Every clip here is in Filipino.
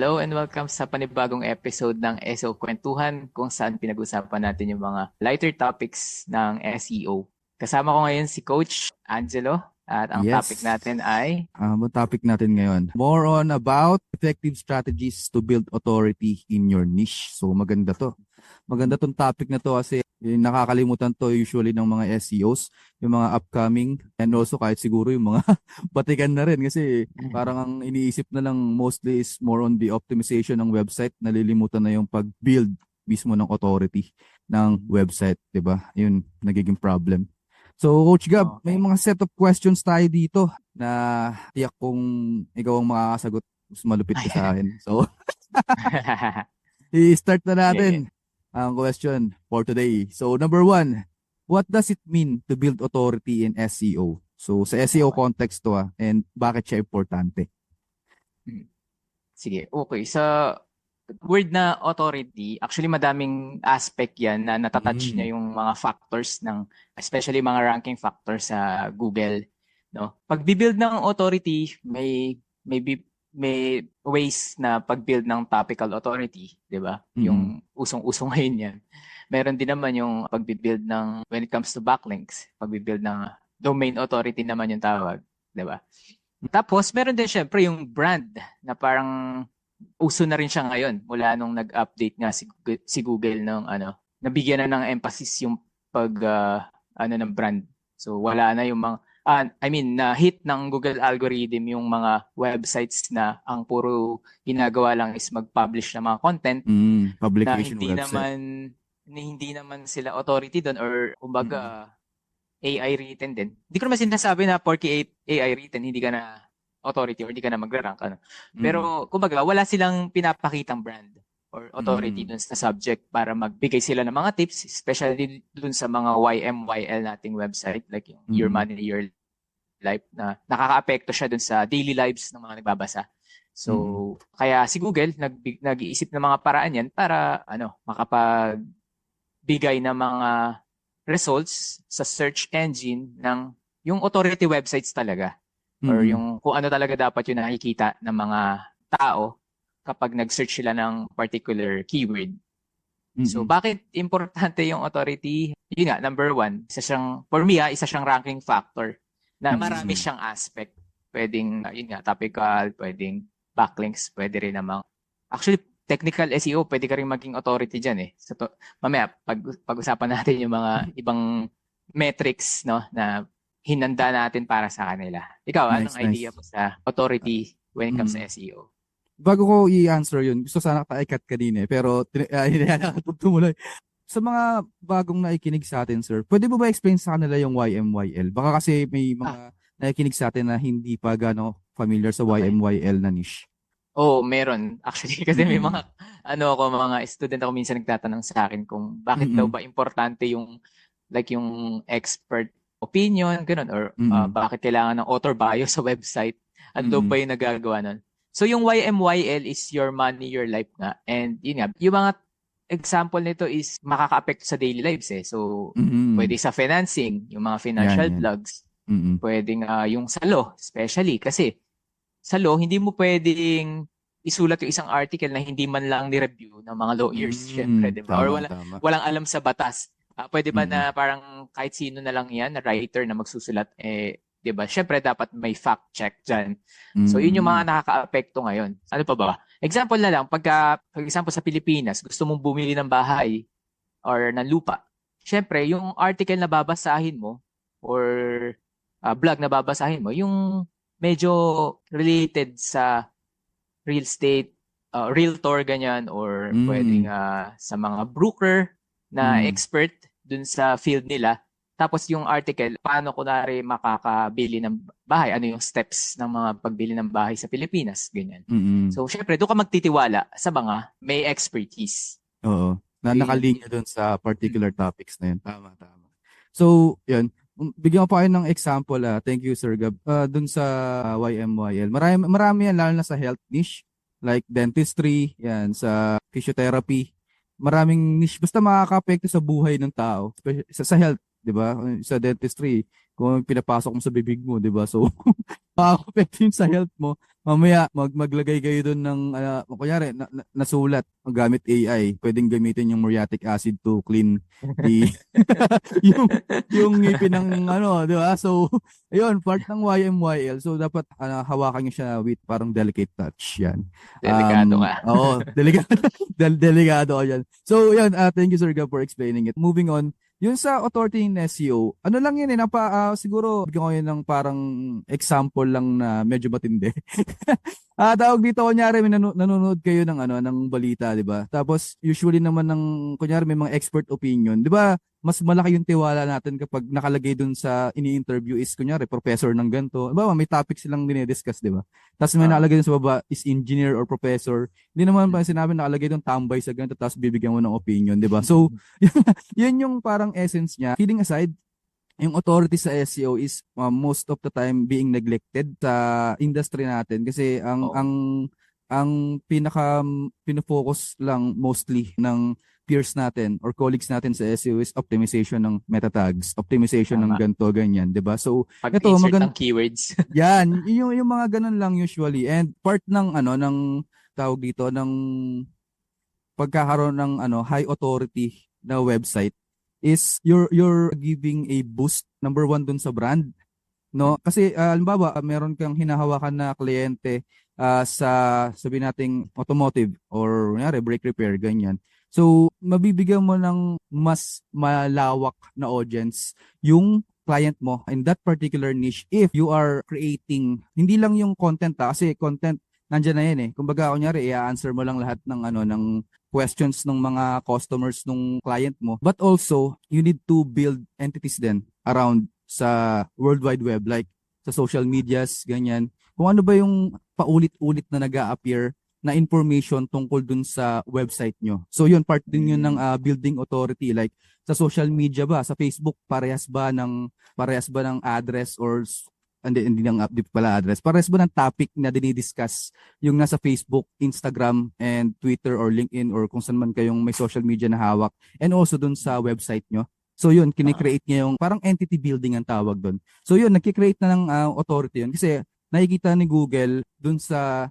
Hello and welcome sa panibagong episode ng SEO Kwentuhan kung saan pinag-usapan natin yung mga lighter topics ng SEO. Kasama ko ngayon si Coach Angelo at ang topic Yes. natin ay Ang topic natin ngayon, more on about effective strategies to build authority in your niche. So maganda to. Maganda tong topic na to kasi nakakalimutan to usually ng mga SEOs, yung mga upcoming, and also kahit siguro yung mga batikan na rin kasi parang ang iniisip na lang mostly is more on the optimization ng website, nalilimutan na yung pag-build mismo ng authority ng website, 'di ba? Yun nagiging problem. So, Coach Gab, may okay. mga set of questions tayo dito na tiyak kung ikaw ang makakasagot. Mas malupit ka sa akin. So, i-start na Sige. natin ang question for today. So, number one, what does it mean to build authority in SEO? So, sa SEO Okay. context to and bakit siya importante? Sige. Okay. Sa word na authority, actually madaming aspect yan na natatouch Mm. niya yung mga factors ng, especially mga ranking factors sa Google, no? Pag-build ng authority, may ways na pag-build ng topical authority, 'di ba? Mm. Yung usong-usong ngayon yan. Meron din naman yung pag-build ng when it comes to backlinks, pag-build ng domain authority naman yung tawag, 'di ba? Tapos meron din syempre yung brand na parang uso na rin siya ngayon mula nung nag-update nga si Google ng nabigyan na ng emphasis yung pag ng brand. So wala na yung mga na hit ng Google algorithm yung mga websites na ang puro ginagawa lang is mag-publish ng mga content na Publication website. hindi naman sila authority doon or Mm. kumbaga AI written din. Hindi ko naman sinasabi na porke AI written hindi ka na authority or hindi ka na magra-rank. Mm. Pero kumbaga wala silang pinapakitang brand or authority Mm. dun sa subject para magbigay sila ng mga tips, especially dun sa mga YMYL nating website like yung Your Mm. Money, Your Life na nakakaapekto siya dun sa daily lives ng mga nagbabasa. Mm. So, kaya si Google nag-iisip ng mga paraan yan para makapagbigay ng mga results sa search engine ng yung authority websites talaga or Mm. yung kung ano talaga dapat yung nakikita ng mga tao kapag nag-search sila ng particular keyword. So, Mm. bakit importante yung authority? Yun nga, number one, for me, isa siyang ranking factor na marami Mm. siyang aspect. Pwedeng, yun nga, topical, pwedeng backlinks, pwede rin namang, actually, technical SEO, pwede ka rin maging authority dyan eh. So, mamaya, pag-usapan natin yung mga ibang metrics no, na hinanda natin para sa kanila. Ikaw, anong Nice, idea nice. mo sa authority when it comes to Mm. SEO? Bago ko i-answer yun, gusto sana ka-cut kanina pero hindi na tumuloy. Sa mga bagong naikinig sa atin, sir, pwede mo ba explain sa kanila yung YMYL? Baka kasi may Ah, mga naikinig sa atin na hindi pa gano'ng familiar sa okay. YMYL na niche. Oo, meron. Actually, kasi may Mm. mga, mga student ako minsan nagtatanong sa akin kung bakit daw Mm. ba importante yung, like yung expert opinion, ganun, or Mm. bakit kailangan ng author bio sa website. Ano daw Mm. ba yung nagagawa nun? So, yung YMYL is Your Money, Your Life nga. And yun nga, yung mga example nito is makaka-apekto sa daily lives eh. So, pwede Mm. sa financing, yung mga Yan, financial yan. blogs. Mm. Pwedeng yung sa law, especially. Kasi sa law, hindi mo pwedeng isulat yung isang article na hindi man lang ni-review ng mga lawyers, syempre, Mm. di ba? Or Tama, tama. walang alam sa batas. Pwede ba Mm. na parang kahit sino na lang yan, na writer na magsusulat, di ba? Syempre, dapat may fact check dyan. So, yun yung Mm. mga nakaka-apekto ngayon. Ano pa ba? Example na lang, for example sa Pilipinas, gusto mong bumili ng bahay or ng lupa. Syempre, yung article na babasahin mo or blog na babasahin mo, yung medyo related sa real estate, realtor ganyan or pwedeng Mm. sa mga broker na Mm. expert dun sa field nila. Tapos yung article, paano kunwari makakabili ng bahay? Ano yung steps ng mga pagbili ng bahay sa Pilipinas? Ganyan. Mm. So, syempre, doon ka magtitiwala sa mga may expertise. Oo. Na So, yun nakalinya yun. doon sa Mm. particular topics na yun. Tama, tama. So, yan. Bigyan ko pa kayo ng example. Thank you, Sir Gab. Doon sa YMYL. Marami, marami yan, lalo na sa health niche. Like dentistry, yan, sa physiotherapy. Maraming niche. Basta makaka-apekto sa buhay ng tao. Sa health, di ba? Sa dentistry, kung pinapasok mo sa bibig mo, di ba? So, makaka-affect yun sa health mo. Mamaya, maglagay kayo doon ng, kunyari, nasulat gamit AI. Pwedeng gamitin yung muriatic acid to clean the, yung, yung ngipin ng, di ba? So, ayun, part ng YMYL. So, dapat hawakan nyo siya with parang delicate touch. Yan. Delikado ka. Oo, delikado, delikado ka yan. So, yan, thank you, Sir Gab, for explaining it. Moving on, yun sa authority in SEO, ano lang yun siguro bigyan ko yun ng parang example lang na medyo matindi. Tawag dito kunyari may nanonood kayo ng ng balita, 'di ba? Tapos usually naman ng kunyari may mga expert opinion, 'di ba? Mas malaki yung tiwala natin kapag nakalagay dun sa ini-interview is kunyari professor ng ganito. 'Di ba? May topic silang dinidiscuss, 'di ba? Tapos may Ah, nakalagay dun sa baba is engineer or professor. Hindi naman pa sinabi nakalagay dun tambay sa ganito tapos bibigyan mo ng opinion, 'di ba? So yun yung parang essence niya. Kidding aside, yung authority sa SEO is most of the time being neglected sa industry natin kasi oo. ang pinaka pinofocus lang mostly ng peers natin or colleagues natin sa SEO is optimization ng meta tags, optimization ng Tama. ganto ganyan, 'di ba? So ito Pag-insert ng keywords. yan, yung mga ganun lang usually and part ng ng tawag dito ng pagkakaroon ng high authority na website is you're giving a boost number one dun sa brand, no? Kasi halimbawa meron kang hinahawakan na kliyente sa sabi nating automotive or kunyari brake repair ganyan. So mabibigyan mo ng mas malawak na audience yung client mo in that particular niche if you are creating hindi lang yung content kasi content nandiyan na yan eh. Kumbaga kunyari i-answer mo lang lahat ng ng questions ng mga customers ng client mo. But also, you need to build entities then around sa World Wide Web like sa social medias, ganyan. Kung ano ba yung paulit-ulit na nag-a-appear na information tungkol dun sa website nyo. So yun, part din yun ng building authority. Like sa social media ba, sa Facebook, parehas ba ng address or hindi nang update pala address. Parehas ba ng topic na dinidiscuss yung nasa Facebook, Instagram, and Twitter or LinkedIn or kung saan man kayong may social media na hawak and also dun sa website nyo. So yun, Ah, kinikreate niya yung parang entity building ang tawag doon. So yun, nagkikreate na ng authority yun kasi nakikita ni Google dun sa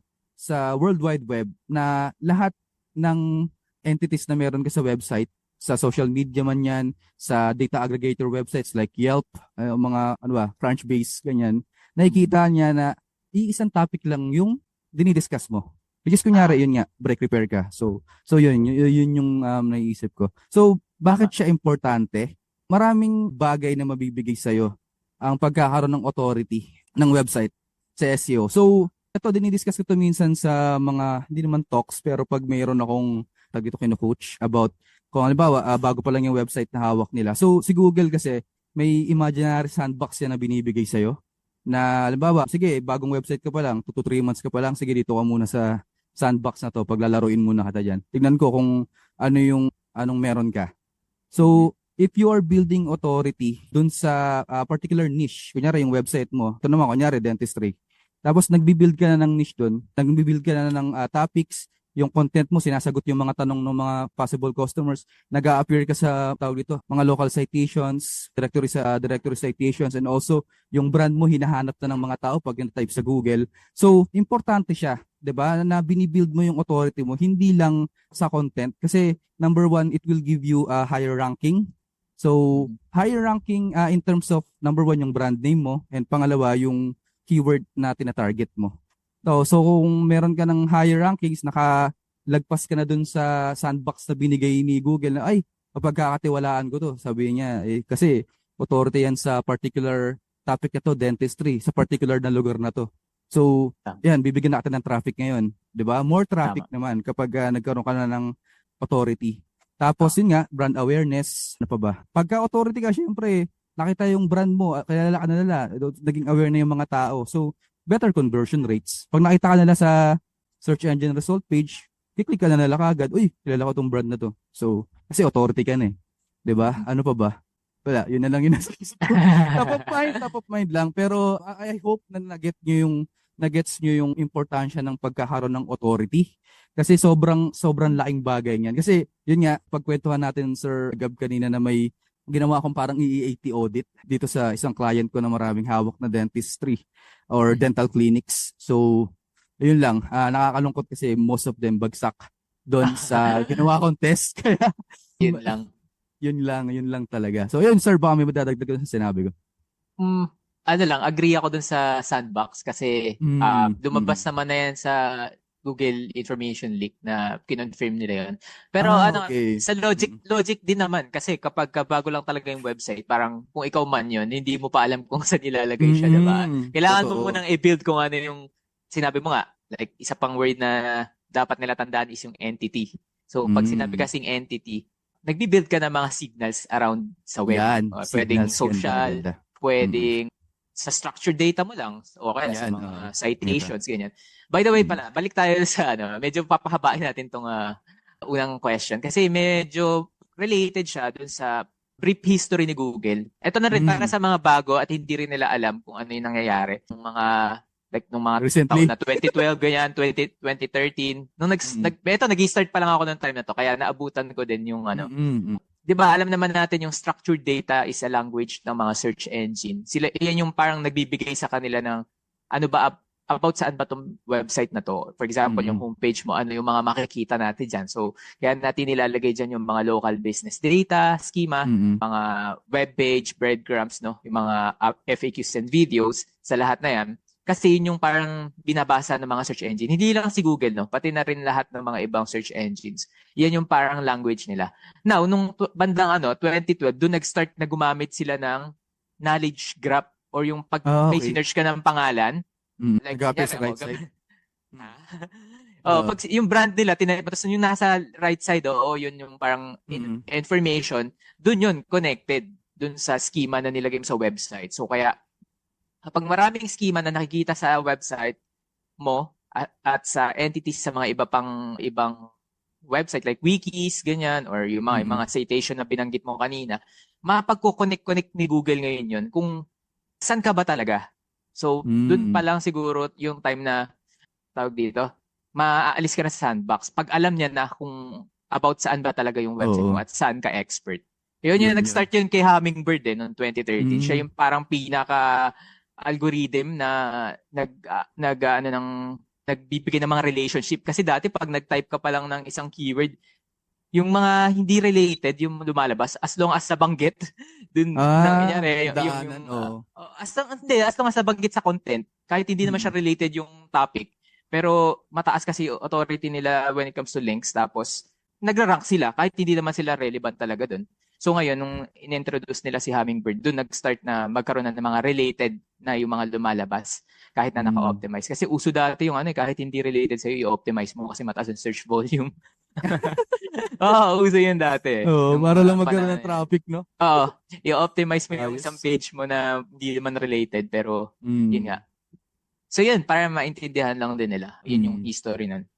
World Wide Web na lahat ng entities na meron ka sa website, sa social media man yan, sa data aggregator websites like Yelp, mga Crunchbase, ganyan, nakikita niya na iisang topic lang yung dinidiscuss mo. Which is kunyari, ah, yun nga, brake repair ka. So yun yung naiisip ko. So, bakit tama. siya importante? Maraming bagay na mabibigay sa'yo ang pagkakaroon ng authority ng website sa SEO. So, ito, dinidiscuss ko to minsan sa mga, hindi naman talks, pero pag mayroon akong tag dito kino-coach about kung halimbawa, bago pa lang yung website na hawak nila. So, si Google kasi, may imaginary sandbox yan na binibigay sa'yo. Na, halimbawa, sige, bagong website ka pa lang, 2 to 3 months ka pa lang, sige, dito ka muna sa sandbox na to, paglalaruin muna kita dyan. Tignan ko kung anong meron ka. So, if you are building authority dun sa particular niche, kunyari yung website mo, ito naman, kunyari dentistry, tapos nagbi-build ka na ng niche dun, nagbi-build ka na ng topics, yung content mo, sinasagot yung mga tanong ng mga possible customers, nag-a-appear ka sa tawag dito, mga local citations, directory citations, and also yung brand mo hinahanap na ng mga tao pag type sa Google. So, importante siya, 'di ba? Na binibuild mo yung authority mo, hindi lang sa content kasi number one, it will give you a higher ranking. So, higher ranking in terms of number one yung brand name mo and pangalawa yung keyword na tina-target mo. So kung meron ka ng higher rankings, nakalagpas ka na dun sa sandbox na binigay ni Google na, ay, mapagkakatiwalaan ko to. Sabi niya, kasi authority yan sa particular topic na to, dentistry, sa particular na lugar na to. So, Tama. yan, bibigyan natin ng traffic ngayon. 'Di ba? More traffic Tama. naman kapag nagkaroon ka na ng authority. Tapos Ah, yun nga, brand awareness, ano pa ba? Pagka authority ka, syempre, nakita yung brand mo, kilala ka na nila, naging aware na yung mga tao. So, better conversion rates. Pag nakita ka nila sa search engine result page, kiklik ka na nila kagad, uy, kilala ko tong brand na to. So, kasi authority ka na eh. 'Di ba? Ano pa ba? Wala, yun na lang yung nasa isip ko. Top of mind lang. Pero I hope na nagets nyo yung importansya ng pagkakaroon ng authority. Kasi sobrang laking bagay niyan. Kasi yun nga, pagkwentuhan natin Sir Gab kanina na may ginawa akong parang EEAT audit dito sa isang client ko na maraming hawak na dentistry or dental clinics. So, yun lang. Nakakalungkot kasi most of them bagsak doon sa ginawa kong test. Kaya, Yun lang. yun lang talaga. So, yun sir, baka may madadagdag ko sa sinabi ko. Mm, ano lang, agree ako dun sa sandbox kasi lumabas naman na yan sa Google Information Leak na kinonfirm nila yun. Pero Okay. sa logic din naman kasi kapag bago lang talaga yung website, parang kung ikaw man yun, hindi mo pa alam kung saan nilalagay siya, diba? Kailangan mo Totoo. munang i-build kung ano yung sinabi mo nga. Like, isa pang word na dapat nila tandaan is yung entity. So, pag sinabi kasing entity, nagbi-build ka ng mga signals around sa web. Yan, Pwedeng signals, social, ganda. pwedeng sa structured data mo lang o kaya sa Yan, mga citations, ganyan. By the way pala, balik tayo sa medyo papahabain natin tong unang question kasi medyo related siya dun sa brief history ni Google. Ito na rin para sa mga bago at hindi rin nila alam kung ano yung nangyayari. Nung mga Recently. taon na 2012 ganyan, 2013. Nag-start pa lang ako ng time na to kaya naabutan ko din yung 'di ba, alam naman natin yung structured data is a language ng mga search engine. Sila yan yung parang nagbibigay sa kanila ng ano ba about saan ba tong website na to. For example, yung homepage mo, ano yung mga makikita natin diyan. So, kaya natin nilalagay diyan yung mga local business data, schema, mga web page, breadcrumbs, no, yung mga FAQs and videos sa lahat na yan. Kasi yun yung parang binabasa ng mga search engine. Hindi lang si Google, no? Pati na rin lahat ng mga ibang search engines. Yan yung parang language nila. Now, nung bandang 2012, doon nag-start na gumamit sila ng knowledge graph or yung pag may sinearch ka ng pangalan. Like, nag-appear sa right side. Pag yung brand nila, tapos yung nasa right side, yun yung parang information, doon yun, connected doon sa schema na nilagay mo sa website. So, kaya kapag maraming schema na nakikita sa website mo at sa entities sa mga ibang website like wikis, ganyan, or yung mga citation na binanggit mo kanina, mapagko-connect ni Google ngayon yun kung saan ka ba talaga. So, dun pa lang siguro yung time na tawag dito, maaalis ka na sa sandbox. Pag alam niya na kung about saan ba talaga yung website mo at saan ka expert. Yun yung nag-start yun kay Hummingbird noong 2013. Siya yung parang pinaka algorithm na nagbibigay ng mga relationship. Kasi dati pag nag-type ka pa lang ng isang keyword, yung mga hindi related, yung lumalabas, as long as nabanggit, dun nangyayari. As long as nabanggit sa content, kahit hindi naman siya related yung topic, pero mataas kasi authority nila when it comes to links, tapos nagra-rank sila, kahit hindi naman sila relevant talaga dun. So ngayon, nung in-introduce nila si Hummingbird, doon nag-start na magkaroon na ng mga related na yung mga lumalabas kahit na naka-optimize. Kasi uso dati yung kahit hindi related sa'yo, i-optimize mo kasi mataas yung search volume. Uso yun dati. Para lang magkaroon ng traffic, no? I-optimize mo yung isang page mo na hindi naman related, pero yun nga. So yun, para maintindihan lang din nila. Yun yung history nun.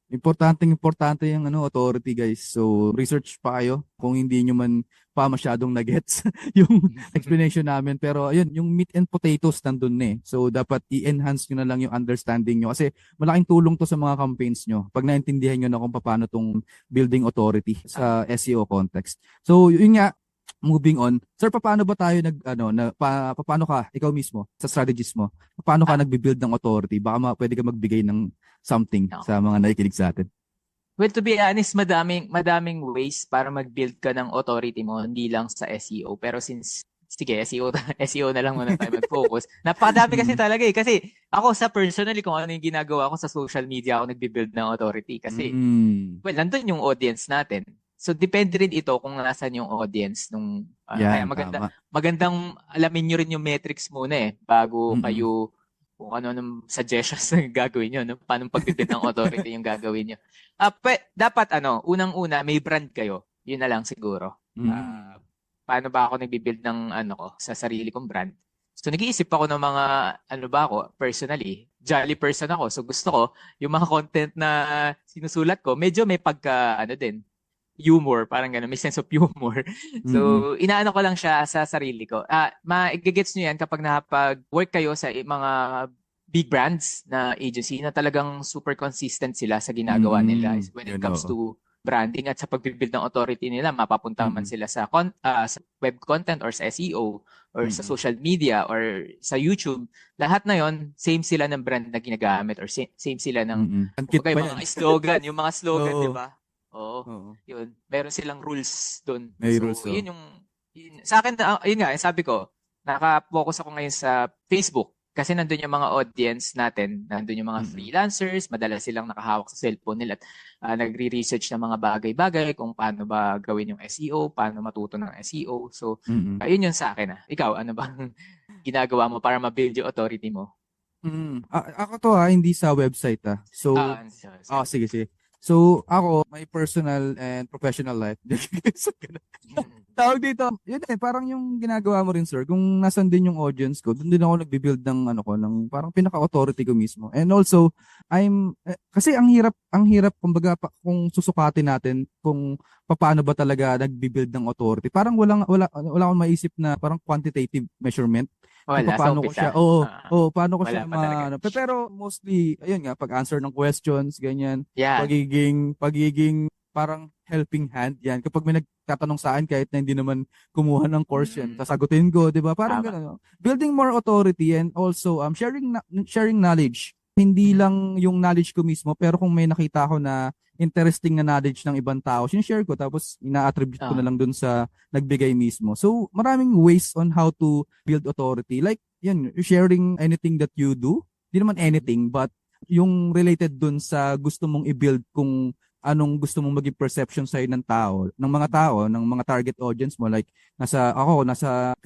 Importante yung authority, guys. So, research pa kayo kung hindi nyo man pa masyadong nagets yung explanation namin. Pero, ayun, yung meat and potatoes nandun eh. So, dapat i-enhance nyo na lang yung understanding nyo. Kasi, malaking tulong to sa mga campaigns nyo pag naintindihan nyo na kung paano tong building authority sa SEO context. So, yun nga, moving on. Sir, paano ba tayo paano ka, ikaw mismo, sa strategies mo, paano ka nagbi-build ng authority? Baka pwede ka magbigay ng something sa mga nakikinig sa atin. Well, to be honest, madaming ways para mag-build ka ng authority mo, hindi lang sa SEO. Pero sige, SEO na lang muna tayo mag-focus. Napakadami kasi talaga eh. Kasi ako personally, kung ano yung ginagawa ko sa social media, ako nagbi-build ng authority. Kasi, well, nandun yung audience natin. So, depende rin ito kung nasan yung audience. Kaya magandang alamin nyo rin yung metrics muna bago kayo kung ano suggestions na gagawin nyo, no? Paano pag-build ng authority yung gagawin nyo. Dapat, unang-una, may brand kayo. Yun na lang siguro. Paano ba ako nagbi-build ng sa sarili kong brand? So, nag-iisip ako ng mga, personally, jolly person ako. So, gusto ko, yung mga content na sinusulat ko, medyo may humor, parang gano'n, may sense of humor. So, inaano ko lang siya sa sarili ko. Ma-gets nyo yan kapag nakapag-work kayo sa mga big brands na agency na talagang super consistent sila sa ginagawa nila when it comes to branding at sa pagbibuild ng authority nila, mapapunta man sila sa sa web content or sa SEO or sa social media or sa YouTube, lahat na yon same sila ng brand na ginagamit or same sila ng Ankit kumbaga, pa yung yan. mga slogan, yung mga slogan, Oo. di ba? Oo. Oo. Yun. Meron silang rules doon. May So, rules, oh. sa akin, yun nga, sabi ko, naka-focus ako ngayon sa Facebook. Kasi nandun yung mga audience natin, nandun yung mga freelancers, madalas silang nakahawak sa cellphone nila at nagre-research ng mga bagay-bagay kung paano ba gawin yung SEO, paano matuto ng SEO. So, ayun yun sa akin. Ikaw, ano bang ginagawa mo para ma-build yung authority mo? Ako to hindi sa website So, sige, sige. So, ako, my personal and professional life. So, tawag dito, yun parang yung ginagawa mo rin, sir, kung nasan din yung audience ko, doon din ako nagbi-build ng ng parang pinaka-authority ko mismo. And also, kasi ang hirap kumbaga kung susukatin natin kung paano ba talaga nagbi-build ng authority. Parang wala akong maisip na parang quantitative measurement. Wala, Paano ko siya, paano ko wala siya pa talaga. pero mostly, ayun nga, pag-answer ng questions, ganyan, Yan. pagiging parang helping hand, yan. Kapag may nagtatanong sa akin, kahit na hindi naman kumuha ng course yan, sasagutin ko, di ba? Parang gano'n. Building more authority and also sharing knowledge. Hindi lang yung knowledge ko mismo, pero kung may nakita ko na interesting na knowledge ng ibang tao, sinishare ko, tapos ina-attribute ko na lang dun sa nagbigay mismo. So, maraming ways on how to build authority. Like, yan, sharing anything that you do. Hindi naman anything, but yung related dun sa gusto mong i-build kung anong gusto mong maging perception sa'yo ng mga target audience mo. Like, nasa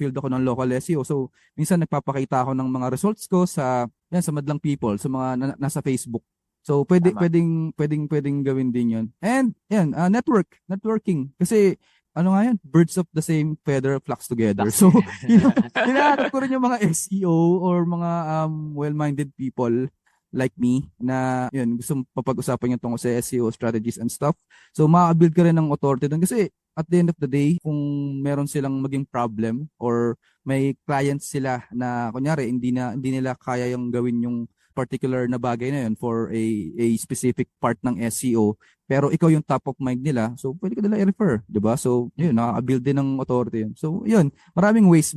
field ako ng local SEO. So, minsan nagpapakita ako ng mga results ko sa madlang people, sa mga nasa Facebook. So, pwedeng gawin din yun. And, networking. Kasi, birds of the same feather flocks together. So, hinahanap ko rin yung mga SEO or mga well-minded people like me na gusto papag-usapan yung tungkol sa SEO strategies and stuff. So, ma-build ka rin ng authority doon kasi at the end of the day, kung meron silang maging problem or may clients sila na kunyari hindi nila kaya yung gawin yung particular na bagay na yun for a specific part ng SEO, pero ikaw yung top of mind nila, so pwede ka nila i-refer, di ba? So, yun, nakaka-build din ng authority yun. So, yun, maraming ways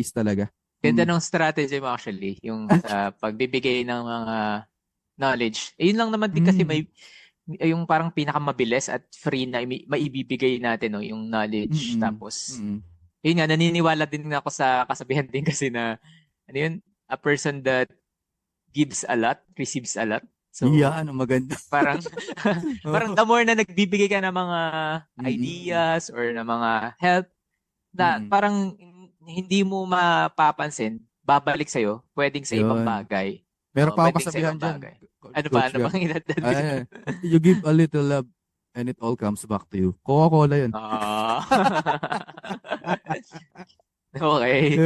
talaga. Ganda ng strategy mo actually, yung pagbibigay ng mga knowledge. Yun lang naman din kasi may yung parang pinakamabilis at free na maibibigay natin, no, yung knowledge. Tapos, yun nga, naniniwala din ako sa kasabihan din kasi na, a person that gives a lot, receives a lot. So, maganda. Parang the more na nagbibigay ka ng mga ideas or ng mga help, na parang hindi mo mapapansin, babalik sa'yo, pwedeng sa ibang bagay. Meron pa akong kasabihan dyan. Ano bang inadad? You give a little love and it all comes back to you. Coca-Cola yun. Okay.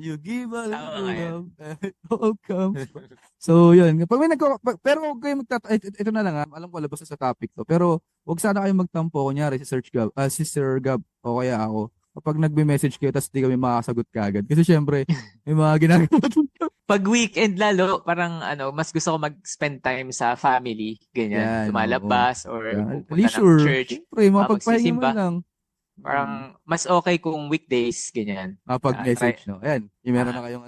You give a little love and it all comes back. So, yun. Pag may pero huwag kayo ito na lang alam ko labas sa topic to. Pero huwag sana kayo magtampo. Kunyari si Sir Gab o kaya ako. Kapag nagbe-message kayo tapos di kami makakasagot kagad. Kasi syempre, may mga ginagawa. Pag weekend lalo, parang mas gusto ko mag-spend time sa family, ganyan. Lumalabas or pupunta ng church. Siyempre, mapagpahinga mo lang. Parang mas okay kung weekdays, ganyan. Pag-message, no? Ayan, meron na kayong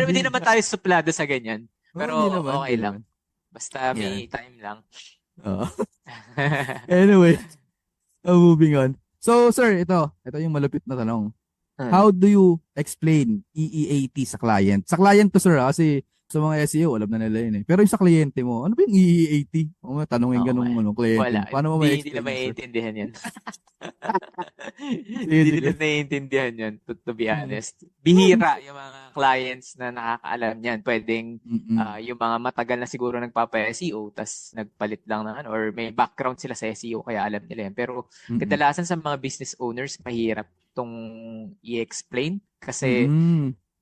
Hindi naman tayo suplado sa ganyan. Pero okay lang. Basta may time lang. Anyway, moving on. So, sir, ito yung malupit na tanong. How do you explain EEAT sa client? Sa client to, sir, kasi sa mga SEO, alam na nila yun eh. Pero yung sa kliyente mo, ano ba yung EEAT? Tanungin ka nung kliyente. Wala. Paano mo Hindi na maiintindihan yan. Hindi nila naiintindihan yan, to be honest. Bihira yung mga clients na nakakaalam yan. Pwedeng yung mga matagal na siguro nagpapa-SEO, tas nagpalit lang ng or may background sila sa SEO, kaya alam nila yan. Pero kadalasan sa mga business owners, mahirap itong i-explain kasi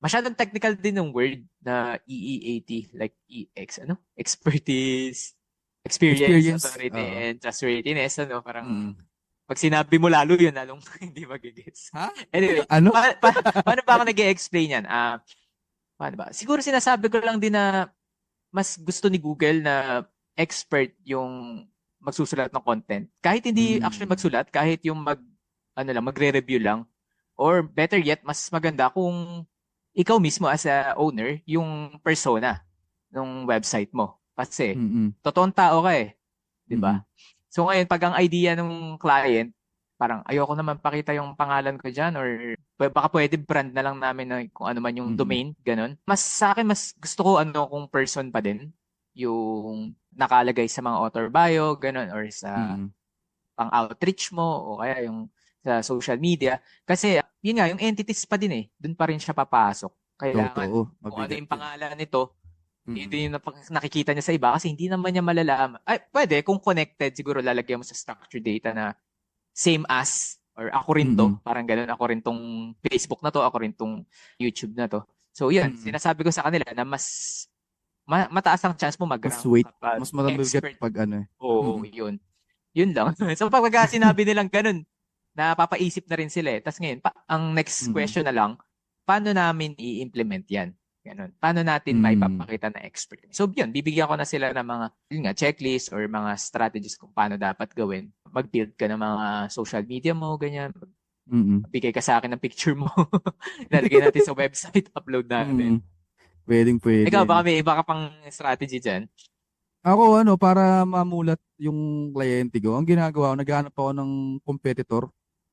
masyadong technical din ng word na EEAT, like EX, expertise, experience, authority, and trustworthiness, parang pag sinabi mo lalo yun, lalong hindi magigets. Anyway, paano ba ako nag-i-explain yan? Paano ba? Siguro sinasabi ko lang din na mas gusto ni Google na expert yung magsusulat ng content. Kahit hindi actually magsulat, kahit yung magre-review lang. Or better yet, mas maganda kung ikaw mismo as a owner, yung persona ng website mo. Kasi, totoong tao ka eh. Di ba? So ngayon, pag ang idea ng client, parang ayoko naman pakita yung pangalan ko dyan or baka pwede brand na lang namin na kung ano man yung domain, ganun. Mas sa akin, mas gusto ko kung person pa din yung nakalagay sa mga author bio, ganun, or sa pang-outreach mo o kaya yung sa social media. Kasi yun nga, yung entities pa din eh. Doon pa rin siya papasok. Kailangan kung ano yung pangalan nito, yun din yung nakikita niya sa iba kasi hindi naman niya malalaman. Ay, pwede, kung connected, siguro lalagyan mo sa structured data na same as, or ako rin to, parang ganun, ako rin tong Facebook na to, ako rin tong YouTube na to. So yun, sinasabi ko sa kanila na mas mataas ang chance mo mag-rank kapag mas expert pag Oo, yun. Yun lang. So pag sinabi nilang ganun, napapaisip na rin sila eh. Tapos ngayon, ang next question na lang, paano namin i-implement yan? Ganun. Paano natin maipapakita na expert? So yun, bibigyan ko na sila ng mga checklist or mga strategies kung paano dapat gawin. Mag-build ka ng mga social media mo, ganyan. Bigay ka sa akin ng picture mo. Lalagay natin sa website, upload natin. Pwede. Ikaw, baka may iba ka pang strategy dyan? Ako, para mamulat yung kliyente ko, ang ginagawa ko, naghahanap ako ng competitor.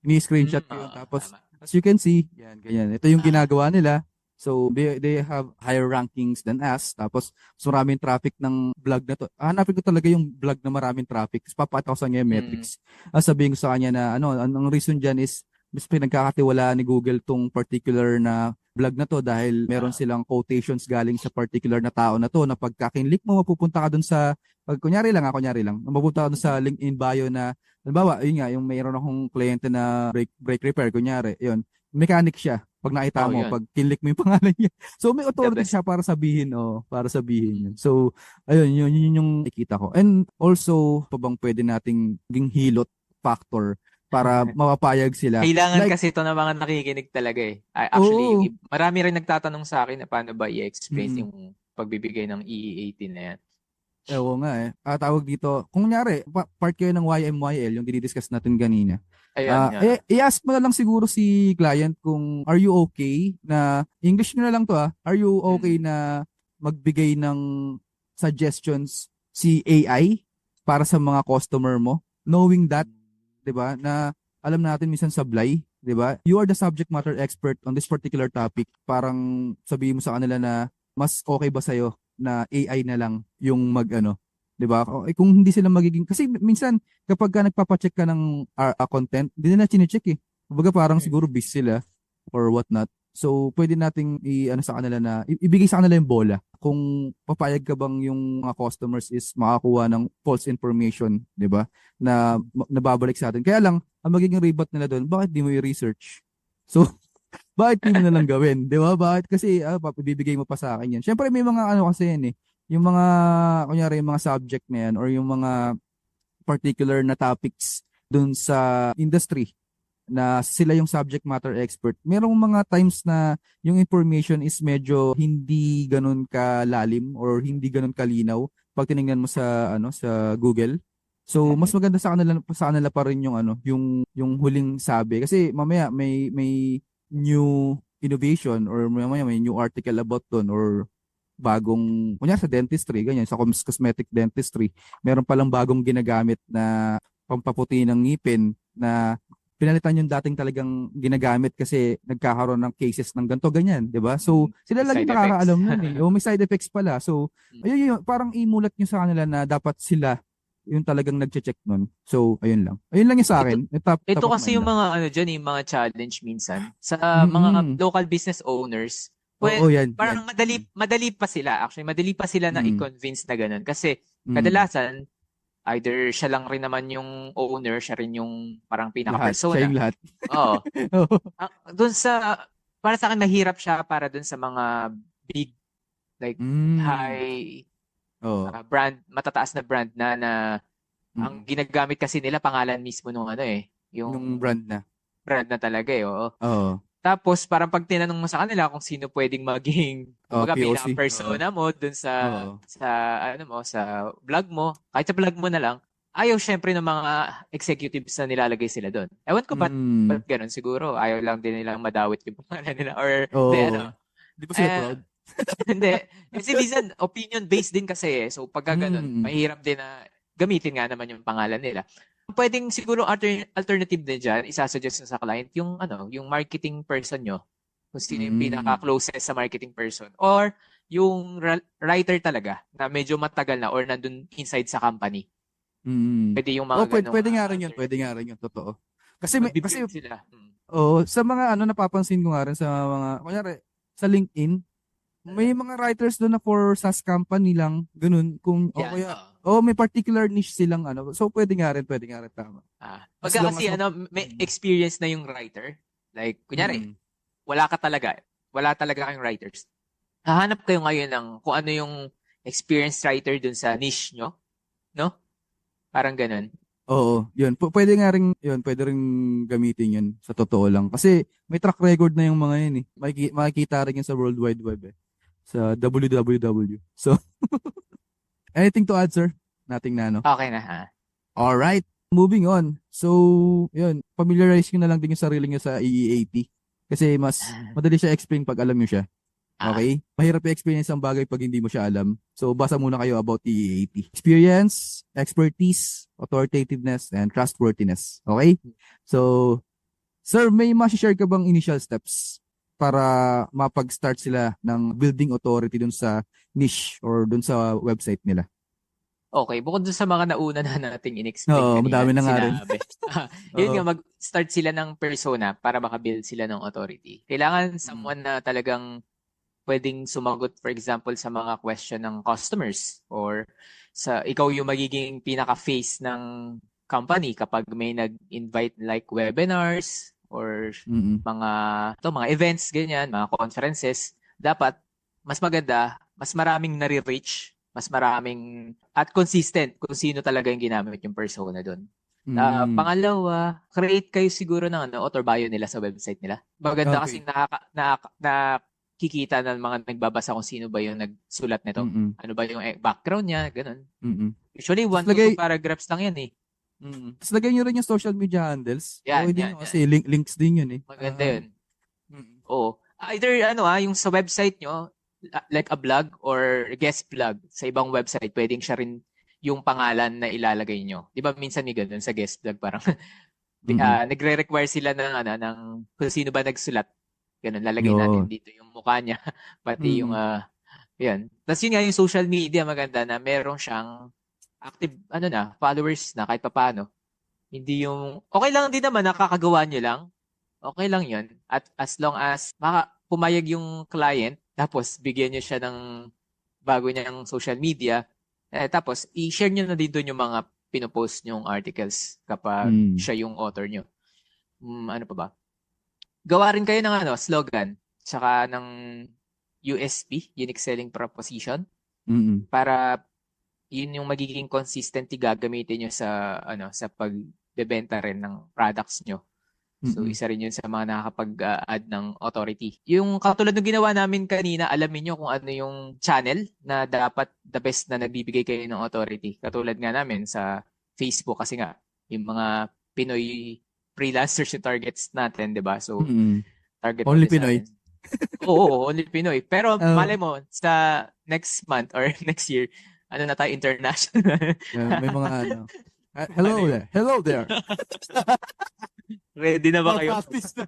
Ini-screenshot ko yun. Tapos, as you can see, yan, ganyan. Ito yung ginagawa nila. So, they have higher rankings than us. Tapos, maraming traffic ng blog na to. Hanapin ko talaga yung blog na maraming traffic. Tapos, papakita ko sa kanya yung metrics. Sabihin ko sa kanya na, ang reason dyan is, mas pinagkakatiwala ni Google tong particular na blog na to dahil meron silang quotations galing sa particular na tao na to na pagka-click mo, mapupunta ka dun sa, kunyari lang, mapupunta ka dun sa LinkedIn bio na, halimbawa, yun nga, yung mayroon akong kliyente na brake repair, kunyari, yun, mechanic siya. Pag nakita mo, pag kinlik mo yung pangalan niya. So, may authority siya para sabihin, yun. So, ayun, yun yung nakikita ko. And also, pa bang pwede nating maging hilot factor para mapapayag sila. Kailangan kasi ito ng mga nakikinig talaga eh. Actually, marami rin nagtatanong sa akin na paano ba i-express yung pagbibigay ng EE18 na yan. Oo nga eh. Tawag dito, kung kunyari, part kayo ng YMYL, yung dinidiscuss natin kanina. I-ask mo na lang siguro si client kung are you okay na, English nyo na lang to are you okay na magbigay ng suggestions si AI para sa mga customer mo? Knowing that, 'di ba? Na alam natin minsan sablay, 'di ba? You are the subject matter expert on this particular topic. Parang sabihin mo sa kanila na mas okay ba sa'yo na AI na lang yung 'di ba? Kung hindi sila magiging kasi minsan kapag nagpapa-check ka ng content, hindi nila chine-check eh. Kumbaga parang siguro busy sila or what not. So pwede nating sa kanila na ibigay sa kanila yung bola. Kung papayag ka bang yung mga customers is makakuha ng false information, 'di ba? Na nababalik sa atin. Kaya lang ang magiging rebut nila doon, bakit di mo i-research? So bakit di mo na lang gawin, 'di ba? Bakit kasi ibibigay mo pa sa akin 'yan. Syempre may mga kasi yan eh. Yung mga kunyari yung mga subject na yan or yung mga particular na topics doon sa industry na sila yung subject matter expert. Merong mga times na yung information is medyo hindi ganun kalalim or hindi ganun kalinaw pag tiningnan mo sa Google. So mas maganda sa kanila pa rin yung huling sabi kasi mamaya may new innovation or mamaya may new article about doon or bagong, kunya sa dentistry, ganyan, sa cosmetic dentistry, meron palang bagong ginagamit na pampaputi ng ngipin na pinalitan yung dating talagang ginagamit kasi nagkakaroon ng cases ng ganito, ganyan, di ba? So, sila lang yung nakakaalam nun eh. O may side effects pala. So, ayun, parang imulat nyo sa kanila na dapat sila yung talagang nagche-check nun. So, ayun lang. Ayun lang yung sa akin. Ito kasi yung mga yung mga challenge minsan sa mga local business owners. Parang madali pa sila. Actually, madali pa sila na i-convince na ganun. Kasi kadalasan, either siya lang rin naman yung owner, siya rin yung parang pinaka-persona. Siya yung lahat. Oo. Para sa akin, mahirap siya para dun sa mga big, like high brand, matataas na brand na ang ginagamit kasi nila pangalan mismo nung yung brand na talaga eh. Oo. Tapos, parang pag tinanong mo sa kanila kung sino pwedeng maging pinaka-persona mo dun sa vlog mo, kahit sa vlog mo na lang, ayaw syempre ng mga executives na nilalagay sila doon. Ewan ko ba't ganun. Siguro ayaw lang din nilang madawit yung pangalan nila. Or, di Oo. ano. Di ba sila proud? Hindi. Kasi minsan, opinion-based din kasi eh. So, pagka ganun, mahirap din na gamitin nga naman yung pangalan nila. Pwedeng siguro alternative din dyan, isasuggest nyo sa client, yung marketing person nyo. Kung sino yung pinaka-closest sa marketing person. Or, yung writer talaga, na medyo matagal na or nandun inside sa company. Pwede yung mga ganong... Pwede nga rin yun. Pwede nga rin yun. Totoo. Kasi sila. sa mga napapansin ko nga rin sa mga, kunyari, sa LinkedIn, may mga writers doon na for SaaS company lang, ganun. Kung, may particular niche silang So, pwede nga rin, tama. Pagka kasi, may experience na yung writer, like, kunyari, wala talaga kayong writers. Hahanap kayo ngayon ng kung ano yung experienced writer dun sa niche nyo, no? Parang ganun. Oo, yun. Pwede nga rin, yun, pwede rin gamitin yun sa totoo lang. Kasi may track record na yung mga yun eh. Makikita rin yun sa World Wide Web eh. Sa www. So, anything to add, sir? Nothing na, no? Okay na, ha? Alright, moving on. So, yun, familiarize nyo na lang din yung sarili nyo sa EEAT. Kasi mas madali siya explain pag alam nyo siya. Okay? Mahirap i-experience ang bagay pag hindi mo siya alam. So, basa muna kayo about EEAT. Experience, expertise, authoritativeness, and trustworthiness. Okay? So, sir, may ma-share ka bang initial steps para mapag-start sila ng building authority dun sa niche or dun sa website nila? Okay, bukod dun sa mga nauna na nating in-explain kanina, madami na nga rin. Yun nga, mag-start sila ng persona para makabuild sila ng authority. Kailangan someone na talagang pwedeng sumagot, for example, sa mga question ng customers or ikaw yung magiging pinaka-face ng company kapag may nag-invite like webinars or mga events, ganyan, mga conferences. Dapat, mas maganda, mas maraming nare-reach, mas maraming at consistent kung sino talaga yung ginamit yung persona doon. Pangalawa, create kayo siguro ng author bio nila sa website nila. Maganda kasi nakikita ng mga nagbabasa kung sino ba yung nagsulat nito. Ano ba yung background niya, ganun. Usually, 1 to 2 paragraphs lang yan eh. Tapos lagay nyo rin yung social media handles. Kasi links din yun eh. Maganda yun. Oo. Either yung sa website nyo, like a blog or guest blog sa ibang website, pwedeng siya rin yung pangalan na ilalagay nyo. Di ba minsan may ganun sa guest blog parang nagre-require sila ng kung sino ba nagsulat. Ganun, lalagay natin dito yung mukha niya. Pati yung, yan. Tapos yun nga yung social media, maganda na meron siyang active, followers na kahit papaano. Hindi yung, okay lang din naman, nakakagawa nyo lang. Okay lang yun. At as long as pumayag yung client, tapos bigyan nyo siya ng bago niyang social media, tapos i-share nyo na din doon yung mga pinopost nyong articles kapag siya yung author nyo. Ano pa ba? Gawa rin kayo ng slogan, tsaka ng USP, Unique Selling Proposition, para yun yung magiging consistent gagamitin nyo sa pagbebenta rin ng products nyo. So, isa rin yun sa mga nakakapag-add ng authority. Yung katulad ng ginawa namin kanina, alamin nyo kung ano yung channel na dapat the best na nagbibigay kayo ng authority. Katulad nga namin sa Facebook kasi nga, yung mga Pinoy freelancers yung targets natin, di ba? So, target only Pinoy. Oo, only Pinoy. Pero malay mo, sa next month or next year, na tayo, international. May mga hello there. Ready na ba kayo? Practice na.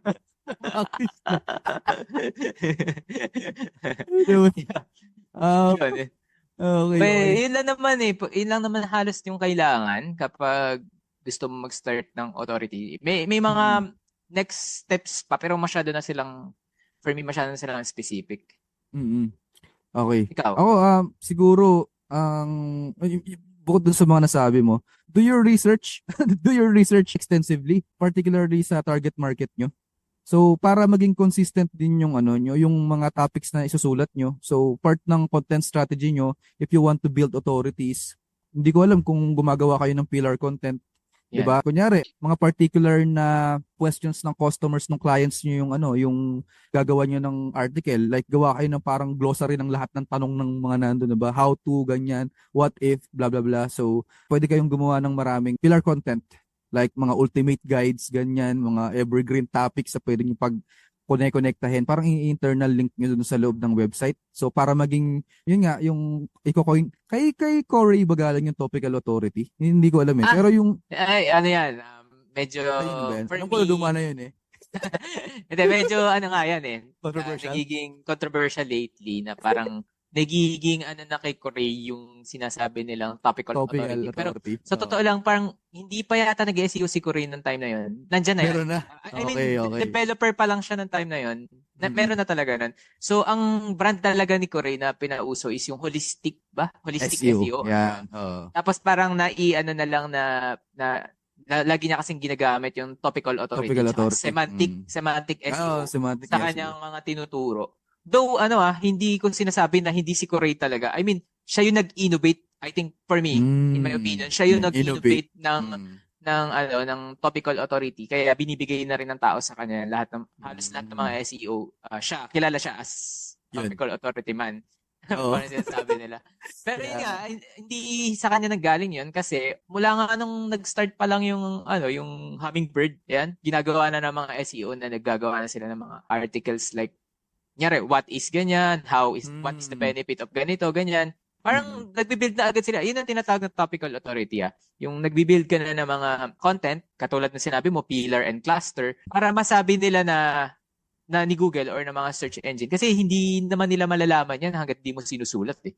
Okay. Yun lang naman Yun lang naman halos yung kailangan kapag gusto mo mag-start ng authority. May mga next steps pa pero masyado na silang specific. Okay. Ikaw? Ako, siguro, bukod dun sa mga nasabi mo, do your research extensively, particularly sa target market nyo. So, para maging consistent din yung yung mga topics na isusulat nyo. So, part ng content strategy nyo, if you want to build authorities, hindi ko alam kung gumagawa kayo ng pillar content, 'Di Yan. ba? Kunyari, mga particular na questions ng customers ng clients niyo yung ano, yung gagawa niyo ng article, like gawa kayo ng parang glossary ng lahat ng tanong ng mga nandoon, 'di ba? How to, ganyan, what if, blah blah blah. So, pwede kayong gumawa ng maraming pillar content like mga ultimate guides, ganyan, mga evergreen topics sa pwede niyo pag konektahin, parang i-internal link nyo dun sa loob ng website. So, para maging, yun nga, yung iko-coin, kay Corey ba galing yung topical authority? Hindi ko alam eh. Ah, Pero yung, ay, ano yan, medyo, ayun ba yan? for Alam ko na luma me, na yun eh. hindi, medyo ano nga yan eh, Controversial? nagiging controversial lately na parang nagiging ano na kay Corey yung sinasabi nilang topical Topical authority. Pero authority. sa totoo lang, parang hindi pa yata nag-SEO si Corey ng time na yun. Nandyan na yan. Meron na. I mean, Okay, okay. developer pa lang siya ng time na yun. Mm-mm. Meron na talaga nun. So, ang brand talaga ni Corey na pinauso is yung holistic ba? Holistic SEO. SEO. Yan. Oo. Tapos parang ano na lang lagi niya kasing ginagamit yung topical authority Topical tsaka authority. semantic Oo, SEO semantic sa SEO. kanyang mga tinuturo. Though hindi ko sinasabi na hindi si Corey talaga. I mean, siya yung nag-innovate. I think for me, in my opinion, siya yung Innovate. nag-innovate ng topical authority. Kaya binibigay na rin ng tao sa kanya halos lahat ng mga SEO. Kilala siya as Yun. topical authority man. Oo. Parang sinasabi nila. Pero yun nga, hindi sa kanya nanggaling yun kasi mula nga nung nag-start pa lang yung Hummingbird, yan, ginagawa na ng mga SEO na naggagawa na sila ng mga articles like, nyari, what is ganyan, what is the benefit of ganito, ganyan. Parang nagbi-build na agad sila. Yun ang tinatawag na topical authority. Yung nagbi-build ka na ng mga content, katulad ng sinabi mo, pillar and cluster, para masabi nila na ni Google or ng mga search engine. Kasi hindi naman nila malalaman yan hanggat di mo sinusulat eh.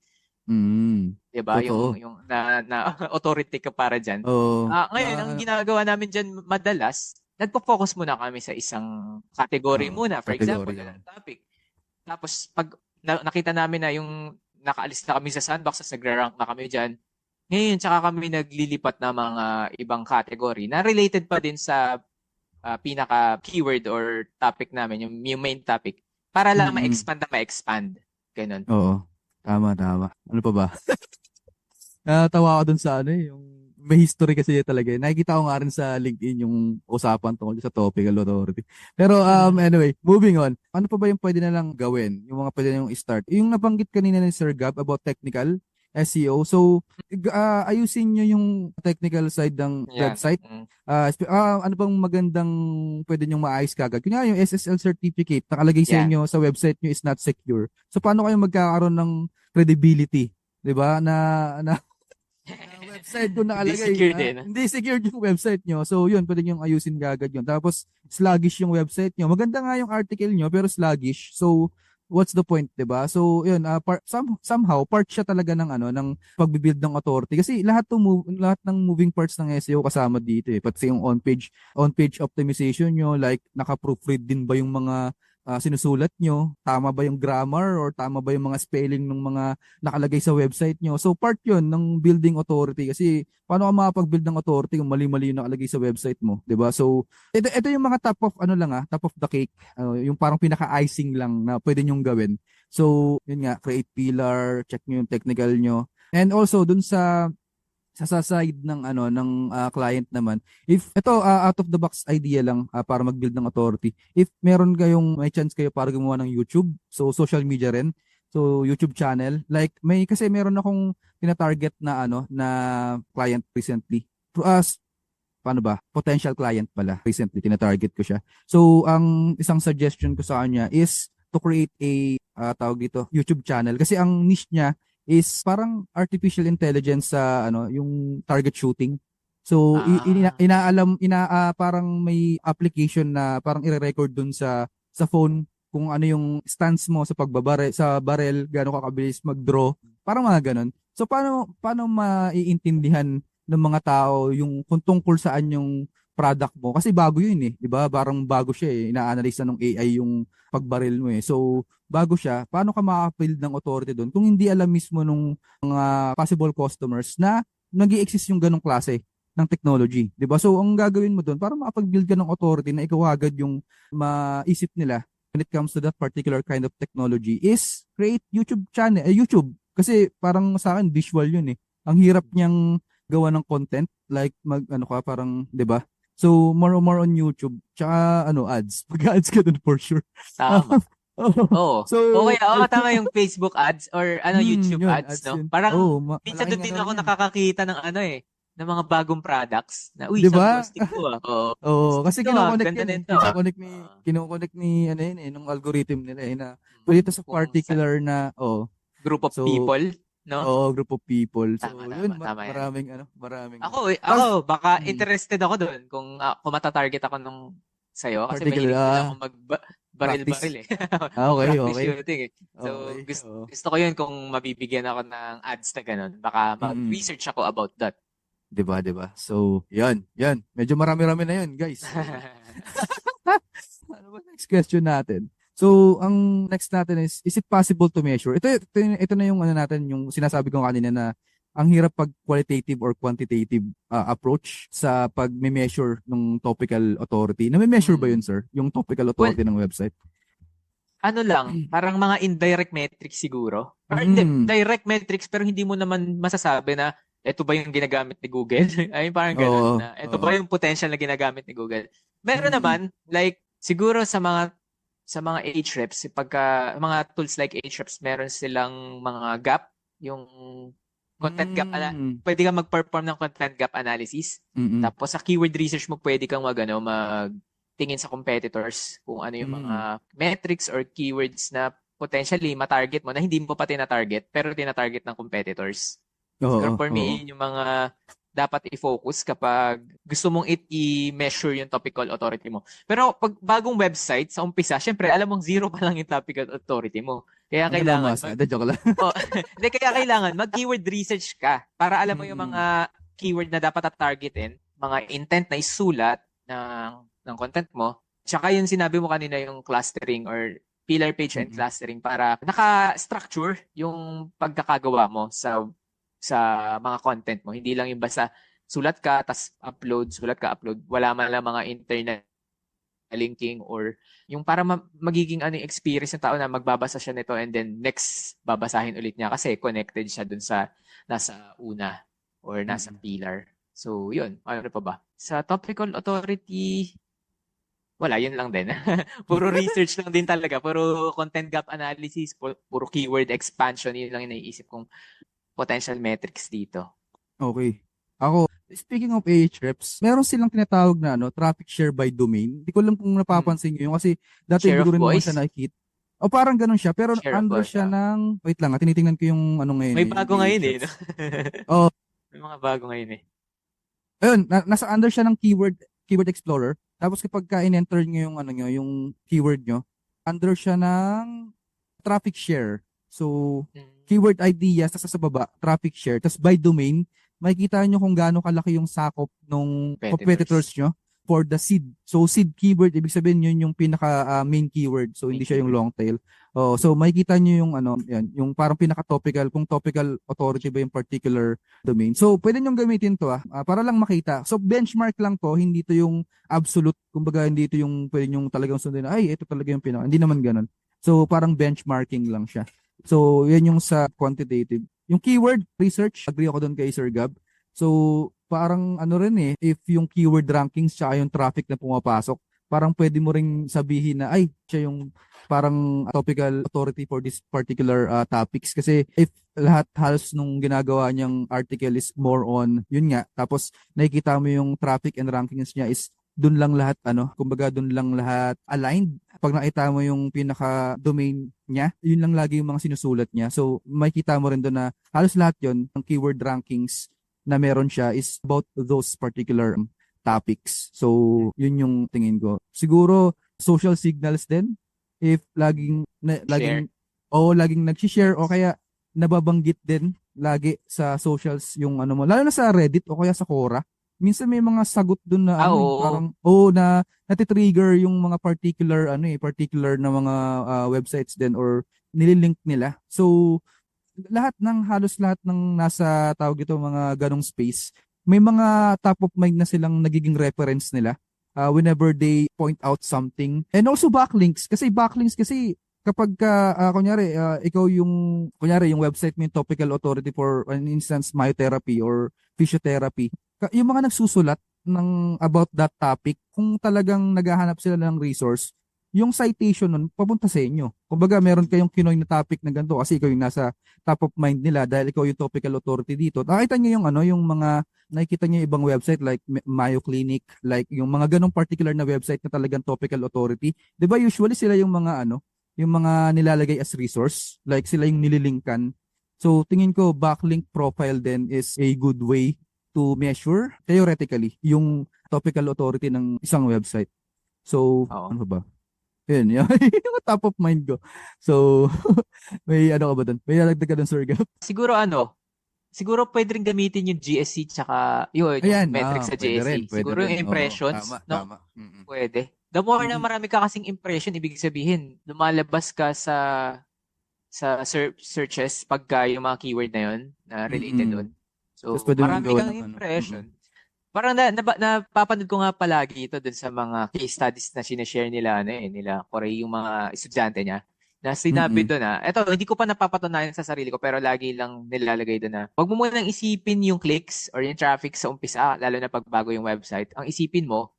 Diba? Totoo. Yung na authority ka para dyan. Oo. Ngayon, ang ginagawa namin dyan madalas, nagpo-focus muna kami sa isang category muna. For example, Category. topic. Tapos, pag nakita namin na yung nakaalis na kami sa sandbox, nagra-rank na kami dyan, ngayon, tsaka kami naglilipat na mga ibang category na related pa din sa pinaka-keyword or topic namin, yung main topic, para lang ma-expand. Ganun. Oo. Tama. Ano pa ba? Natawa ako dun sa yung may history kasi talaga. Nakikita ko nga rin sa LinkedIn yung usapan tungkol sa topical authority. Pero anyway, moving on. Ano pa ba yung pwede na lang gawin? Yung mga pwede na yung start. Yung nabanggit kanina ni Sir Gab about technical SEO. So, ayusin nyo yung technical side ng website. Ano bang magandang pwede nyong maayos kagad? Kunya yung SSL certificate nakalagay sa inyo sa website nyo is not secure. So, paano kayo magkakaroon ng credibility? 'Di ba? Na website ko nakalagay. Hindi secured yung website nyo. So, yun, pwede nyo ayusin kagad yun. Tapos, sluggish yung website nyo. Maganda nga yung article nyo, pero sluggish. So, what's the point, 'di ba? So, yun, somehow part siya talaga ng pagbi-build ng authority kasi lahat ng moving parts ng SEO kasama dito eh. Pati yung on-page optimization nyo, like naka-proofread din ba yung mga sinusulat nyo, tama ba yung grammar or tama ba yung mga spelling ng mga nakalagay sa website nyo. So part yun ng building authority kasi paano ka makapag-build ng authority kung mali-mali yung nakalagay sa website mo, 'di ba? So ito yung mga top of the cake, yung parang pinaka-icing lang na pwede nyong gawin. So yun nga, create pillar, check nyo yung technical nyo. And also dun sa side ng client naman, if ito out of the box idea lang para mag-build ng authority, if may chance kayo para gumawa ng YouTube, so social media rin, so YouTube channel, like kasi meron akong tina-target na client recently, paano ba, potential client pala recently, tina-target ko siya. So ang isang suggestion ko sa kanya is to create a tawag dito, YouTube channel kasi ang niche niya is parang artificial intelligence sa yung target shooting. So parang may application na parang ire-record dun sa phone kung ano yung stance mo sa sa barrel, gaano ka kabilis mag-draw, parang mga ganun. So paano maiintindihan ng mga tao yung kung tungkol saan yung product mo kasi bago yun eh, 'di ba? Parang bago siya eh, ina-analyze na ng AI yung pagbaril mo eh. So bago siya, paano ka makaka-build ng authority doon kung hindi alam mismo nung mga possible customers na nag-i-exist yung ganong klase ng technology, 'di ba? So ang gagawin mo doon para makapag-build ka ng authority na ikaw agad yung maisip nila when it comes to that particular kind of technology is create YouTube channel, YouTube. Kasi parang sa akin visual yun eh. Ang hirap niyang gawa ng content like mag ano ka parang 'di ba? So more on YouTube tsaka ads. Pag-ads ka dun for sure. Tama. Oo. So O kaya, tama yung Facebook ads or YouTube yun ads, ads no? yun. Parang, minsan Malaking doon din ako rin yan. nakakakita ng ng mga bagong products na, uy, 'Di sabi ko, ba? stick to Oo. Oo, Stick kasi to kinoconnect ganda yan eh. nito Ah, Kinoconnect ni ano yun nung algorithm nila na pwede ito sa kung sa particular na group of So people, no? group of people. Tama, So tama, yun tama yan. maraming. Ako, Tapos baka interested ako doon kung matatarget ako nung sa'yo kasi particular mahilig din ako practice. baril-baril eh. Okay, Mag-practice okay. shooting eh. So, Okay. gusto ko yun kung mabibigyan ako ng ads na ganun. Baka Mm. mag-research ako about that. 'Di ba, 'di ba? So, 'yan. Medyo marami-rami na 'yun, guys. So, ano ba next question natin? So, ang next natin is it possible to measure? Ito na yung natin, yung sinasabi ko kanina na ang hirap pag qualitative or quantitative approach sa pag-measure ng topical authority. Na-measure ba yun, Mm. sir? Yung topical Well, authority ng website? ano lang, parang mga indirect metrics siguro. Or hindi, Mm. direct metrics pero hindi mo naman masasabi na ito ba yung ginagamit ni Google? Ay, parang ganun Oo. na. Ito Oo. ba yung potential na ginagamit ni Google? Meron Mm. naman, like, siguro sa mga Ahrefs, pagka mga tools like Ahrefs, meron silang mga gap, yung content gap, Mm. pwede kang mag-perform ng content gap analysis. Mm. Tapos sa keyword research mo, pwede kang magtingin sa competitors kung ano yung Mm. mga metrics or keywords na potentially matarget mo na hindi mo pa tina-target pero tina-target ng competitors. Siguro Oo. for me, Oo. yun yung mga dapat i-focus kapag gusto mong i-measure yung topical authority mo. Pero pag bagong website, sa umpisa, syempre, alam mong zero pa lang yung topical authority mo. Kaya Hanggang kailangan umasa. Joke lang. hindi, kaya kailangan mag-keyword research ka para alam mo yung Mm. mga keyword na dapat at-targetin, mga intent na isulat ng content mo. Tsaka yung sinabi mo kanina yung clustering or pillar page and Mm. clustering para naka-structure yung pagkakagawa mo sa mga content mo. Hindi lang yung basta sulat ka, tas upload, sulat ka, upload. Wala man lang mga internal linking or yung para magiging experience ng tao na magbabasa siya nito and then next babasahin ulit niya kasi connected siya dun sa nasa una or nasa Mm. pillar. So, yun. Ano pa ba? Sa topical authority, wala, yun lang din. Puro research lang din talaga. Puro content gap analysis, puro keyword expansion. Yun lang yung naiisip kong potential metrics dito. Okay. Ako, speaking of Ahrefs, meron silang tinatawag na traffic share by domain. Hindi ko lang kung napapansin niyo yun kasi dati Share hindi of ko rin naman siya voice? nakikita. O parang ganun siya, pero Share of under voice, siya ng, wait lang, tinitingnan ko yung ngayon May yung bago ngayon eh. No? Ahrefs. Oh, May mga bago ngayon eh. ayun, nasa under siya ng keyword explorer. Tapos kapag in-enter niyo yung nyo, yung keyword nyo, under siya ng traffic share. So, keyword idea sa baba, traffic share. Tapos by domain, makikita nyo kung gaano kalaki yung sakop ng competitors nyo for the seed. So seed keyword, ibig sabihin yun yung pinaka main keyword. So hindi siya yung long tail. So makikita nyo yung yan, yung parang pinaka topical, kung topical authority ba yung particular domain. So pwede nyo gamitin to para lang makita. So benchmark lang to, hindi to yung absolute. Kumbaga hindi to yung pwede nyo talagang sundin na, ay ito talaga yung pinaka. Hindi naman ganun. So parang benchmarking lang siya. So yan yung sa quantitative. Yung keyword research, agree ako doon kay Sir Gab. So, parang rin if yung keyword rankings tsaka yung traffic na pumapasok, parang pwede mo ring sabihin na, ay, siya yung parang topical authority for this particular topics. Kasi if lahat halos nung ginagawa niyang article is more on, yun nga, tapos nakikita mo yung traffic and rankings niya is dun lang lahat, kumbaga dun lang lahat aligned. Pag nakita mo yung pinaka-domain niya, yun lang lagi yung mga sinusulat niya. So, makikita mo rin dun na halos lahat yun, ang keyword rankings na meron siya is about those particular topics. So, yun yung tingin ko. Siguro, social signals din. If laging nag-share o kaya nababanggit din lagi sa socials yung mo. Lalo na sa Reddit o kaya sa Quora. Minsan may mga sagot dun na parang na natitrigger yung mga particular na mga websites din or nililink nila. So, halos lahat ng nasa tawag ito mga ganong space, may mga top of mind na silang nagiging reference nila whenever they point out something. And also backlinks kasi kapag kunyari ikaw yung kunyari yung website mo yung topical authority for an instance myotherapy or physiotherapy, yung mga nagsusulat ng about that topic, kung talagang naghahanap sila ng resource, yung citation nun papunta sa inyo. Kumbaga, meron kayong kinoy na topic na ganito kasi ikaw yung nasa top of mind nila dahil ikaw yung topical authority dito. Nakita niyo yung yung mga nakikita niyo yung ibang website like Mayo Clinic, like yung mga ganong particular na website na talagang topical authority. 'Di ba usually sila yung mga yung mga nilalagay as resource, like sila yung nililinkan. So tingin ko backlink profile then is a good way to measure theoretically yung topical authority ng isang website. So, Oo. ano ba? Yun, yung top of mind ko. So, may ano ka ba doon? May nalagdag ka doon, Sir Gap? Siguro pwede rin gamitin yung GSC tsaka yung Ayan, metrics sa GSC. pwede Siguro rin. yung Oo, impressions, tama, no? tama. Mm-mm. Pwede. The more na Mm-mm. marami ka kasing impression, ibig sabihin, lumalabas ka sa searches pagka yung mga keyword na yun na related Mm-mm. doon. Tapos So, pwede mo marami gawa kang ng impression. Parang napapanood ko nga palagi ito dun sa mga case studies na sinashare nila, nila Corey, yung mga estudyante niya, na sinabi Mm-mm. doon eto, hindi ko pa napapatunayan sa sarili ko, pero lagi lang nilalagay doon na, wag mo munang isipin yung clicks or yung traffic sa umpisa, lalo na pag bago yung website. Ang isipin mo,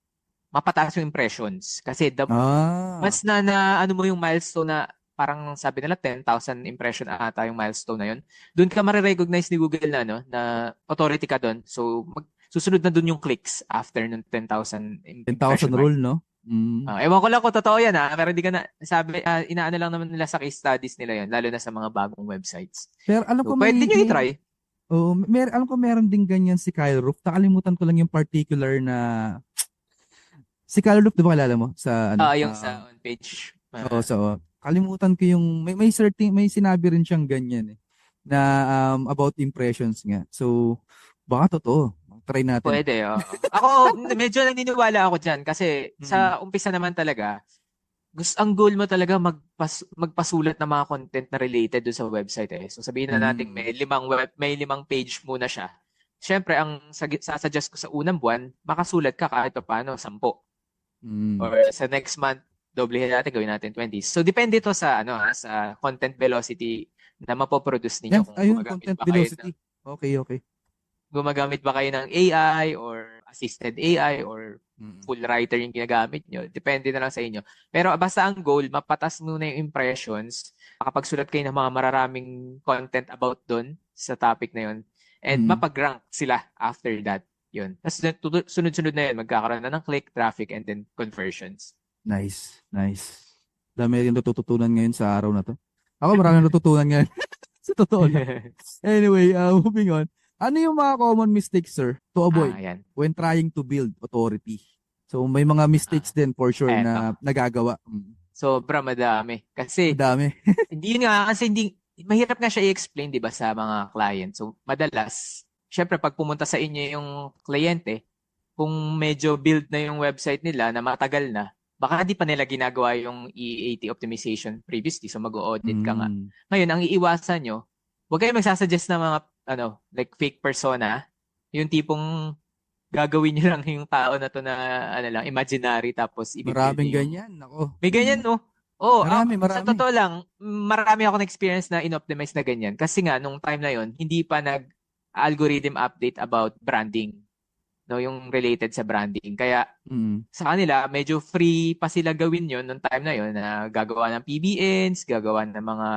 mapataas yung impressions. Kasi Ah. mas na ano mo yung milestone na parang sabi nila 10,000 impression ata yung milestone na yun. Doon ka marirecognize ni Google na na authority ka doon. So susunod na doon yung clicks after ng 10,000 10,000 impression mark. rule, no? Mm. Ewan ko lang kung totoo yan pero hindi ka na sabi inaano lang naman nila sa case studies nila yon lalo na sa mga bagong websites. Pero alam So ko pwede nyo i-try. alam ko meron din ganyan si Kyle Roof. Nakalimutan ko lang yung particular na si Kyle Roof, 'di ba kilala mo sa Yung sa on page. oo, so kalimutan ko yung may certain may sinabi rin siyang ganyan na about impressions nga. So baka totoo. Try natin. Pwede, oo. Ako, medyo naniniwala ako dyan kasi Mm. sa umpisa naman talaga, ang goal mo talaga magpasulat ng mga content na related doon sa website So sabihin na natin Mm. may limang page muna siya. Siyempre, ang sasuggest ko sa unang buwan, makasulat ka kahit pa paano, 10. Mm. Or sa next month, doblehin natin, gawin natin 20. So depende to sa sa content velocity na mapoproduce ninyo Yan, kung ayun, gumagamit content ba kayo velocity. Okay, okay. ng AI or assisted AI or Mm. full writer yung ginagamit nyo. Depende na lang sa inyo. Pero basta ang goal, mapatas muna yung impressions. Makapagsulat kayo ng mga mararaming content about doon sa topic na yun. And Mm. mapag-rank sila after that. Yun. Tapos sunod-sunod na yun, magkakaroon na ng click, traffic, and then conversions. Nice, nice. Dami rin natututunan ngayon sa araw na to. Ako maraming natutunan ngayon. Sa totoo lang. Anyway, moving on. Ano yung mga common mistakes, sir, to avoid Yan. when trying to build authority? So, may mga mistakes din for sure Eto. na nagagawa. Mm. Sobra madami. Kasi, Madami. hindi yun nga, kasi mahirap nga siya i-explain, di ba, sa mga client. So, madalas, syempre, pag pumunta sa inyo yung kliyente, kung medyo build na yung website nila na matagal na, baka hindi pa nila ginagawa yung EAT optimization previously. So, mag-audit ka nga. Mm. Ngayon, ang iiwasan nyo, huwag kayo magsasuggest ng mga, like fake persona, yung tipong gagawin nyo lang yung tao na to na, imaginary, tapos i-build Maraming nyo yung ganyan. Ako. may ganyan, no? Oo, Marami, sa marami. totoo lang, marami ako na-experience na in-optimize na ganyan. Kasi nga, nung time na yon hindi pa nag-algorithm update about branding. No, yung related sa branding. Kaya, Mm. sa kanila, medyo free pa sila gawin yon nung time na yon na gagawa ng PBNs, gagawa ng mga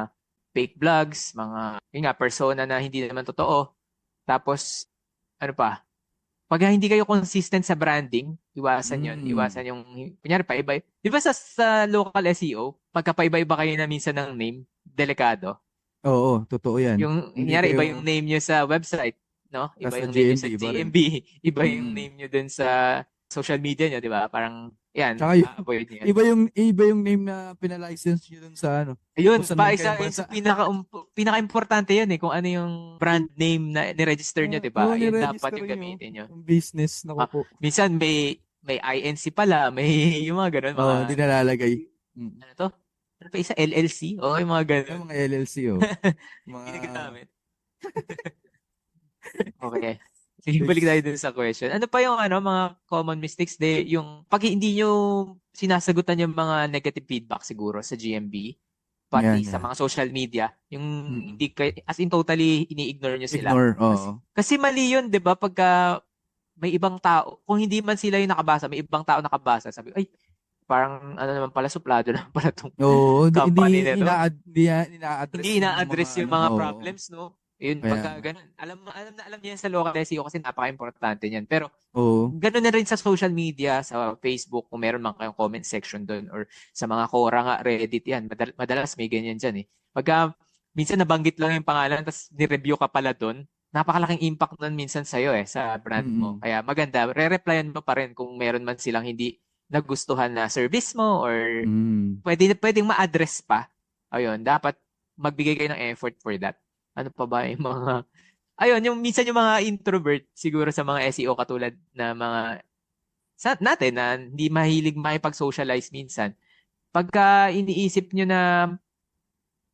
fake vlogs, mga, yun nga, persona na hindi naman totoo. Tapos, ano pa, pag hindi kayo consistent sa branding, iwasan yon. Mm. Iwasan yung, kunyari, paiba. Di ba sa local SEO, pagka paiba-iba kayo na minsan ng name, delikado. Oo, totoo yan. Yung, Hindi kunyari, iba kayo yung name nyo sa website, no? Iba sa yung name nyo GMB, sa iba rin. GMB, iba yung Mm. name nyo dun sa social media nyo, di ba? Parang, yan, Tsaka avoid nyo yan. iba yung name na pinalicense nyo dun sa Ayun, kung saan man kayong isa bansa. pinaka-importante yun kung ano yung brand name na ni-register nyo, di ba? Yun dapat Ni-register yung nyo. gamitin nyo. Yung business, naku po. Minsan may INC pala, may yung mga ganun, mga, Hindi nalalagay. Mm. ano to? Ano pa isa? LLC? O, yung mga ganun. Yung mga LLC, mga, Ginagamit. Okay. Sige, balik tayo dun sa question. Ano pa yung mga common mistakes? Yung pag hindi nyo sinasagutan yung mga negative feedback siguro sa GMB, pati Yan, sa yan. mga social media, yung Mm. hindi as in totally ini-ignore nyo sila. Ignore, Kasi, oo. kasi mali yun, 'di ba? Pagka may ibang tao, kung hindi man sila yung nakabasa, may ibang tao nakabasa, sabi, ay, parang ano naman pala, suplado naman pala tong Oo, hindi hindi company nito. ina-address Hindi yung mga ina-address yung ano, mga oo. problems, no? Yun, Kaya pagka nga. ganun. Alam niya yan sa local SEO kasi napaka-importante niyan. Pero, Oo. ganun na rin sa social media, sa Facebook, kung meron man kayong comment section doon, or sa mga Quora nga, Reddit yan. Madalas may ganyan dyan eh. Pagka, minsan nabanggit lang yung pangalan, tapos ni-review ka pala doon, napakalaking impact nun minsan sa'yo sa brand mo. Mm. Kaya maganda, re-replyan mo pa rin kung meron man silang hindi nagustuhan na service mo, or Mm. pwedeng ma-address pa. Ayun, dapat magbigay kayo ng effort for that. Ano pa ba yung mga... Ayun, yung minsan yung mga introvert siguro sa mga SEO katulad na mga natin na hindi mahilig makipag-socialize minsan. Pagka iniisip nyo na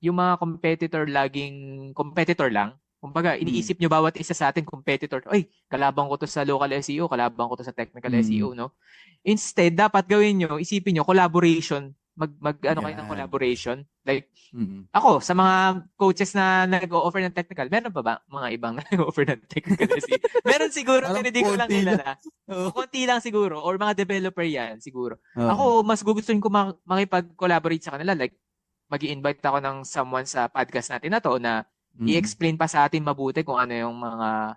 yung mga competitor laging competitor lang, kumbaga Mm. iniisip nyo bawat isa sa atin competitor, ay, kalabang ko to sa local SEO, kalabang ko to sa technical Mm. SEO, no? Instead, dapat gawin nyo, isipin nyo, collaboration. Ano kayo ng Yan. collaboration. Like, Mm. ako, sa mga coaches na nag-o-offer ng technical, meron pa ba mga ibang nag-o-offer ng technical SEO? Meron siguro, Parang pero hindi ko lang konti lang. kilala. Oo. O konti lang siguro, or mga developer yan, siguro. Oo. Ako, mas gugustuhin ko makipag-collaborate sa kanila. Like, mag invite ako ng someone sa podcast natin na to na Mm. i-explain pa sa atin mabuti kung ano yung mga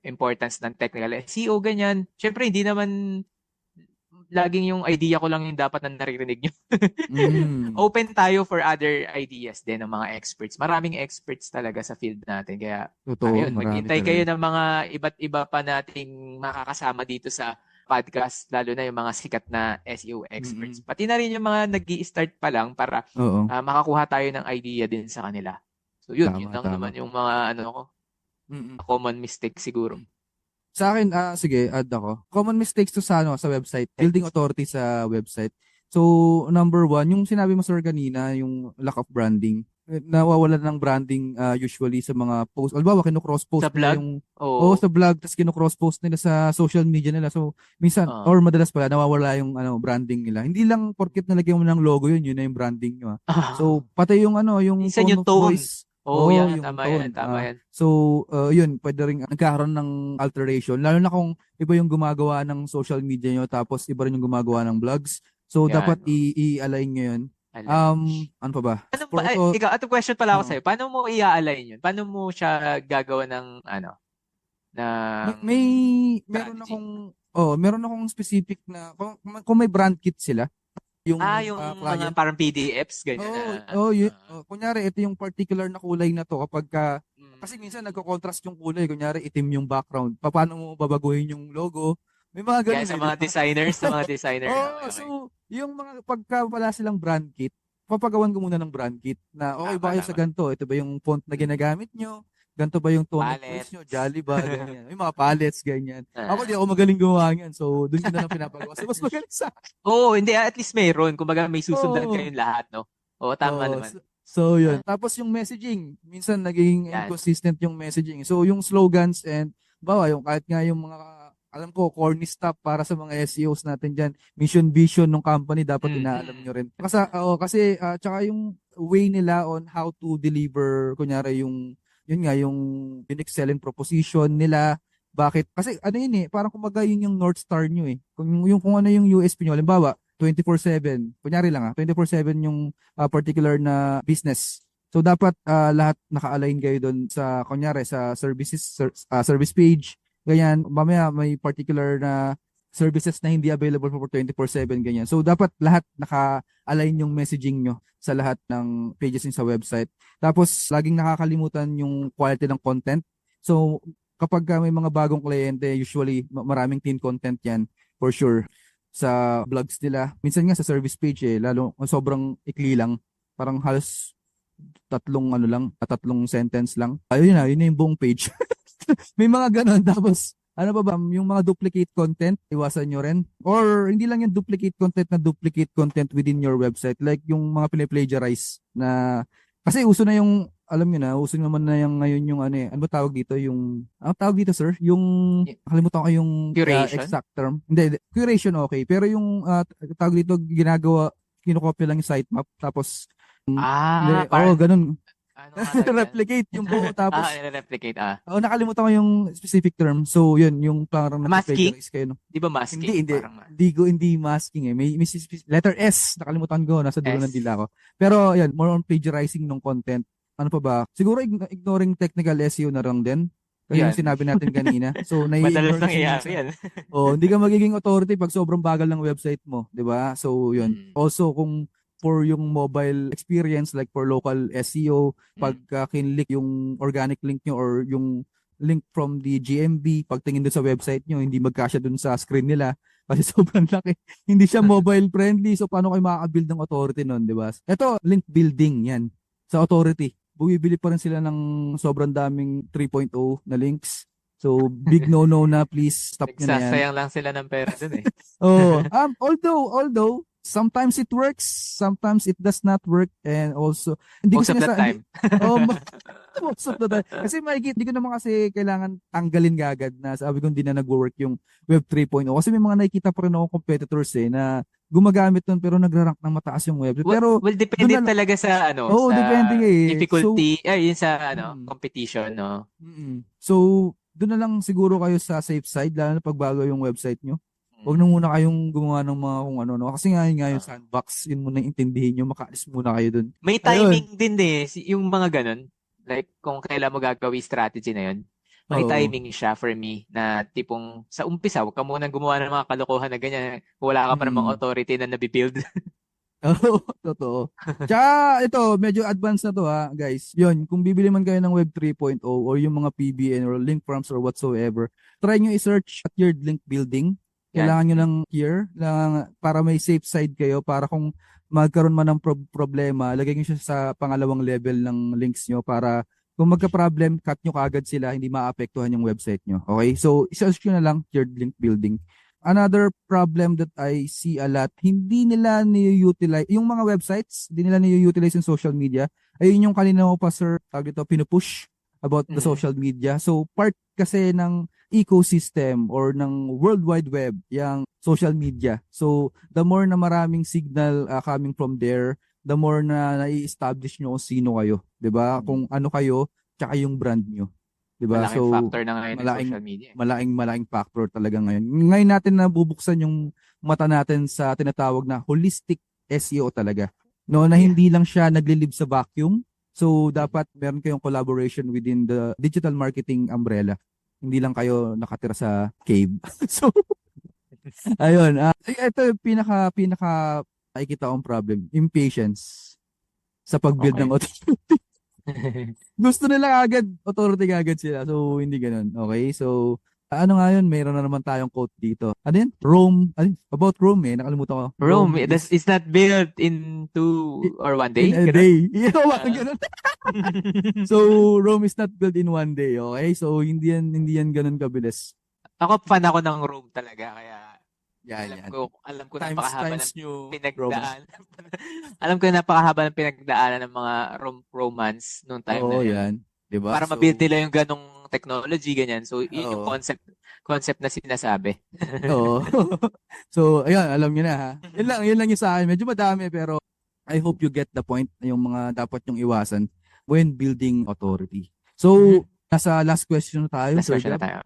importance ng technical SEO, ganyan. Siyempre, hindi naman laging yung idea ko lang yung dapat na naririnig nyo. Mm. Open tayo for other ideas din ng mga experts. Maraming experts talaga sa field natin. Kaya, Totoo, ayun, marami maghintay kayo talaga. ng mga iba't iba pa nating makakasama dito sa podcast, lalo na yung mga sikat na SEO experts. Mm. Pati na rin yung mga nag start pa lang para Oo. makakuha tayo ng idea din sa kanila. So yun Tama, lang naman tama. yung mga ano ko, Mm. common mistake siguro. Sa akin, sige, add ako. Common mistakes to sa website. Building authority sa website. So, number one, yung sinabi mo sir kanina, yung lack of branding. Nawawalan ng branding usually sa mga post. Halimbawa, Sa kinocross-post nila vlog, yung oo. sa vlog, tapos kinocross-post nila sa social media nila. So, minsan, Uh, or madalas pala, nawawala yung branding nila. Hindi lang porket nalagyan mo ng logo yun na yung branding nyo. So, pati yung yung minsan tone yung of tone. voice. Oo, Oh, yan, yung tama yan, tone. tama yan. So, yun, pwede rin nagkakaroon ng alteration. Lalo na kung iba yung gumagawa ng social media nyo, tapos iba rin yung gumagawa ng vlogs. So, dapat Yan. i-align nyo yun. Align. Ano pa ba? Pa, For auto, ikaw, ato question pala ako no. sa'yo. Paano mo i-align yun? Paano mo siya gagawa ng, ng May meron strategy? akong meron akong specific na kung may brand kit sila, yung Yung mga client. parang PDFs, ganyan na, Kunyari, ito yung particular na kulay na to kapag kasi mm, minsan nagko-contrast yung kulay. Kunyari, itim yung background. Paano mo babaguhin yung logo? May mga kaya ganun sa di mga ba? designers, okay, okay. So, yung mga pagka wala silang brand kit, papagawan ko muna ng brand kit na okay ba Tama, kayo sa tama. ganito? Ito ba yung font na ginagamit nyo? Ganito ba yung tone of voice nyo? Palettes. Jolly ba? Ganyan. May mga palettes, ganyan. Ako di Ah. ako magaling gumawa niyan. So, doon ko na lang pinapagawa. So, mas magaling sa Oo, hindi, at least meron. Kumbaga may susundan Oo. kayong lahat, no? Oo, tama Oo. naman. Yun. Ah, Tapos yung messaging, minsan naging yan. inconsistent yung messaging. So yung slogans and bawa yung kahit nga yung mga alam ko corny stuff para sa mga SEOs natin diyan, mission vision ng company dapat inaalam Mm-hmm. nyo rin. Kasi tsaka yung way nila on how to deliver kunyari yung yun nga yung unique selling proposition nila. Bakit? Kasi ano yun parang kumbaga yun yung North Star nyo kung ano yung USP nyo. Halimbawa, 24/7. Kunyari lang 24/7 yung particular na business. So dapat lahat naka-align kayo doon sa kunyari sa service page. Ganyan, mamaya may particular na services na hindi available for 24/7 ganyan. So dapat lahat naka-align yung messaging nyo sa lahat ng pages sa website. Tapos laging nakakalimutan yung quality ng content. So kapag may mga bagong kliyente, usually maraming teen content 'yan for sure sa vlogs nila. Minsan nga sa service page lalo sobrang ikli lang. Parang halos tatlong sentence lang. Ayun na, yun na yung buong page. May mga ganon. Tapos, ano pa ba, yung mga duplicate content, iwasan nyo rin. Or hindi lang yung duplicate content within your website. Like yung mga pinaplagiarize na, kasi uso na yung, alam nyo na, uso naman na yung ngayon yung ano ba tawag dito? Ano tawag dito sir? Yung, nakalimutan ko yung Curation? exact term. Hindi, curation okay. Pero yung tawag dito, kinokopya lang yung sitemap. Tapos, Parang, Ganun. ano nga tawag dyan? Replicate yung buo tapos Nire-replicate, nakalimutan ko yung specific term. So, yun, yung parang Masking? nagpa-plagiarize kayo, no? Di ba masking? Parang Hindi masking eh. May letter S, nakalimutan ko, nasa dulo ng S. dila ko. Pero, yan, more on plagiarizing ng content. Ano pa ba? Siguro ignoring technical SEO na lang din. Kaya yung Yan. sinabi natin kanina. So, Madalas nai-ignore kasi nangyayari minsan. yan. Hindi ka magiging authority pag sobrang bagal ng website mo, 'di ba? So, 'yun. Mm. Also, kung for yung mobile experience like for local SEO, pag kinlik yung organic link nyo or yung link from the GMB, pagtingin doon sa website nyo, hindi magkasya doon sa screen nila kasi sobrang laki. Hindi siya mobile friendly. So, paano kayo makaka-build ng authority nun, 'di ba? Ito, link building 'yan sa authority. Bumibili pa rin sila ng sobrang daming 3.0 na links. So, big no-no na, please stop nyo na yan. Nagsasayang lang sila ng pera dun eh. Although, sometimes it works, sometimes it does not work, and also, hindi ko Most of the time. most of the time. Kasi hindi ko naman kasi kailangan tanggalin agad na sabi ko hindi na nag-work yung Web 3.0. Kasi may mga nakikita pa rin ako competitors na gumagamit nun pero nagra-rank ng mataas yung web. Pero, Well, depende talaga sa sa depende difficulty, yun sa mm, competition, no? So, doon na lang siguro kayo sa safe side, lalo na pagbago yung website nyo. Huwag na muna kayong gumawa ng mga kung ano, no? Kasi nga yung sandbox, yun muna intindihin nyo, makaalis muna kayo doon. May timing din yung mga ganun. Like, kung kailan mo gagawin strategy na yun, may timing siya for me na tipong sa umpisa, huwag ka munang gumawa ng mga kalokohan na ganyan. Wala ka pa namang authority na nabibuild. Oo, totoo. Tsaka ito, medyo advanced na to guys. Yun, kung bibili man kayo ng Web 3.0 or yung mga PBN or link farms or whatsoever, try nyo i-search at your link building. Kailangan nyo ng tier para may safe side kayo para kung magkaroon man ng problema, lagay nyo siya sa pangalawang level ng links nyo para kung magka-problem, cut nyo kaagad sila, hindi maapektuhan yung website nyo. Okay? So, i-search nyo na lang tiered link building. Another problem that I see a lot, hindi nila ni-utilize, yung mga websites, hindi nila ni-utilize yung social media. Ayun yung kanina mo pa, sir, pinupush about the social media. So, part kasi ng ecosystem or ng World Wide Web, yung social media. So, the more na maraming signal coming from there, the more na nai-establish nyo kung sino kayo. 'Di ba? Kung ano kayo, tsaka yung brand nyo. 'Di ba? Malaking factor na ngayon ng social media. Malaking factor talaga ngayon. Ngayon natin nabubuksan yung mata natin sa tinatawag na holistic SEO talaga. No, na hindi lang siya naglilib sa vacuum. So, dapat meron kayong collaboration within the digital marketing umbrella. Hindi lang kayo nakatira sa cave. So, ayun. Ito yung pinaka nakikita kong problem. Impatience sa pag-build ng authority. Gusto nila agad, authority agad sila. So, hindi ganun. Okay? So, ano nga yun? Mayroon na naman tayong quote dito. Ano yun? About Rome nakalimutan ko. Rome is not built in 2 or 1 day? In a day. Ganun. So, Rome is not built in 1 day. Okay? So, hindi yan ganun kabilis. Ako, fan ako ng Rome talaga. Kaya, alam ko napakahaba ng pinagdaan. Alam ko napakahaba ng pinagdaanan ng mga Romans noong time na yan. Diba? Para mabuild nila yung ganong technology, ganyan. So, yun yung concept na sinasabi. Oo. So, ayun, alam niyo na ha. Yun lang yung sa akin. Medyo madami pero I hope you get the point na yung mga dapat yung iwasan when building authority. So, nasa last question na tayo. Last question na tayo.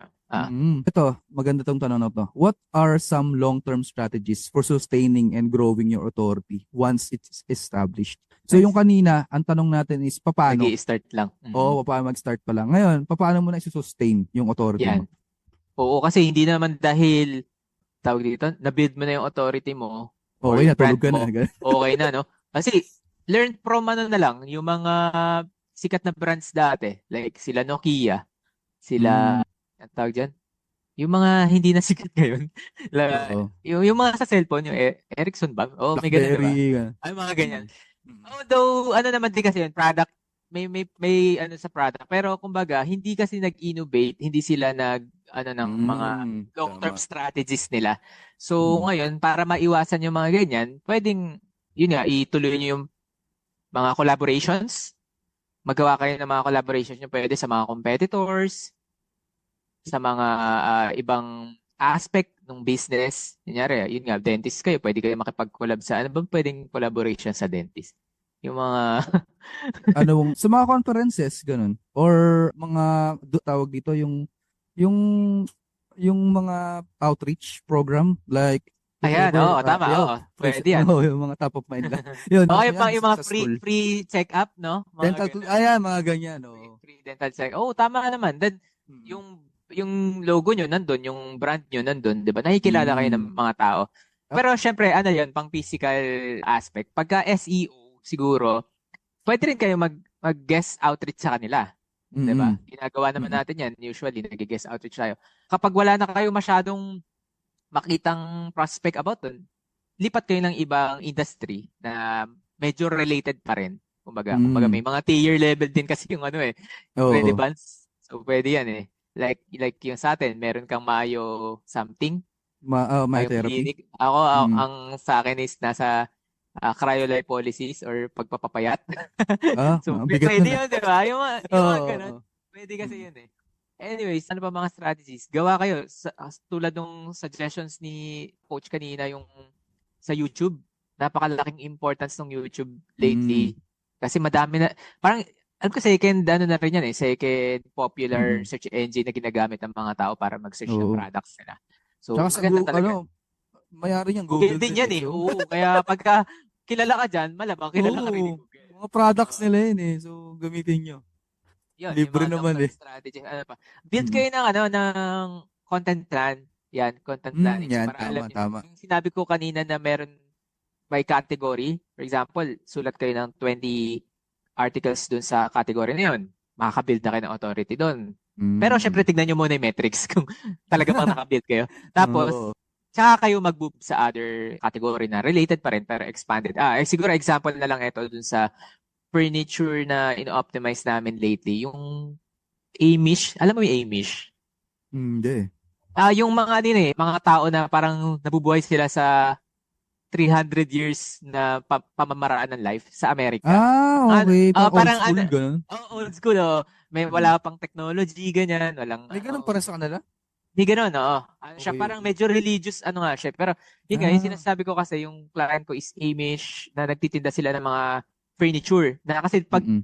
Ito, maganda tong tanong na to. What are some long-term strategies for sustaining and growing your authority once it's established? So yung kanina, ang tanong natin is paano? Nag-i-start lang. Paano mag-start pa lang. Ngayon, paano mo na i-sustain yung authority mo? Oo, kasi hindi naman dahil tawag dito, na-build mo na yung authority mo. Okay na, tulog ka na. Okay na, no? Kasi learn from na lang, yung mga sikat na brands dati, like sila Nokia, sila, ang tawag dyan, yung mga hindi na sikat ngayon. yung mga sa cellphone, yung Ericsson ba? May ganun, diba? Ay, mga ganyan. Although, ano naman din kasi yun, product, may ano sa product. Pero, kumbaga, hindi kasi nag-innovate, hindi sila ng mga long-term strategies nila. So, ngayon, para maiwasan yung mga ganyan, pwedeng, yun nga, ituloy nyo yung mga collaborations. Magawa kayo ng mga collaborations nyo pwede sa mga competitors, sa mga ibang aspect ng business. Kunyari, yun nga, dentist kayo, pwede kayo makipag-collab sa ano ba pwedeng collaboration sa dentist? Yung mga Sa mga conferences, ganun. Or mga, tawag dito, yung, yung mga outreach program, like, if ayan, ever, oo, tama, yeah, oo. Pwede yan. yung mga top of mind lang. Yun, Oo, yan, yung mga sa free school. free check-up, no? Mga ganun. Ayan, mga ganyan, Free, oo. free dental check. Oh, tama naman. Then Mm. yung logo nyo nandun, yung brand nyo nandun, 'di ba? Nakikilala kayo ng Mm. mga tao. Ap- Pero syempre, ano 'yon, pang physical aspect. Pagka SEO, siguro, pwede rin kayo mag-guest outreach sa kanila, 'di ba? Mm. Ginagawa naman Mm. natin 'yan. Usually, nag-guest outreach tayo. Kapag wala na kayo masyadong makitang prospect about dun, lipat kayo ng ibang industry na medyo related pa rin. Kumbaga Mm. may mga tier level din kasi yung ano Oo. relevance. So pwede yan eh. Like yung sa atin, meron kang Mayo something, My Mayo therapy. Clinic. Ako, Mm. ang sa akin is nasa cryolipolysis or pagpapapayat. So Ang bigat pwede nun ah. yun, di ba? Yung mga ganun. Oo. Pwede kasi Mm. yun eh. Anyways, ano pa mga strategies? Gawa kayo. Tulad ng suggestions ni Coach kanina, yung sa YouTube. Napakalaking importance ng YouTube Mm. lately. Kasi madami na, parang, alam ko second, ano na rin yan eh, second popular Mm. search engine na ginagamit ng mga tao para mag-search ng Oo. products nila. So, Tsaka sa maganda talaga. mayari niyang Google Google din din yan eh. eh. So, Oo, kaya pagka kilala ka dyan, malamang kilala ka rin ni oo. Google. Mga products Oo. nila yun eh. So, gamitin nyo. Yun, yung Libre mga naman download eh. strategy. Ano pa? Build Mm. kayo ng content plan. Yan, content planning. So, Yan. para alam Tama, niyo. tama. Yung sinabi ko kanina na meron by category. For example, sulat kayo ng 20 articles dun sa category na yun. Makaka-build na kayo ng authority dun. Pero syempre, Mm. tignan nyo muna yung metrics kung talaga bang naka-build kayo. Oo. Tapos, tsaka kayo mag-move sa other category na related pa rin pero expanded. Siguro example na lang ito dun sa furniture na in-optimize namin lately. Yung Amish. Alam mo yung Amish? Hindi. Yung mga din mga tao na parang nabubuhay sila sa 300 years na pamamaraan ng life sa Amerika. Okay. Pang old Parang school, ganun. old school, may Mm. wala pang technology, ganyan, walang, May ganun para sa kanila? hindi ganun, oo. Siya Okay, parang okay. medyo religious, nga siya. Pero, yun nga, yung Ah, sinasabi ko kasi, yung client ko is Amish, na nagtitinda sila ng mga furniture. Na kasi pag mm.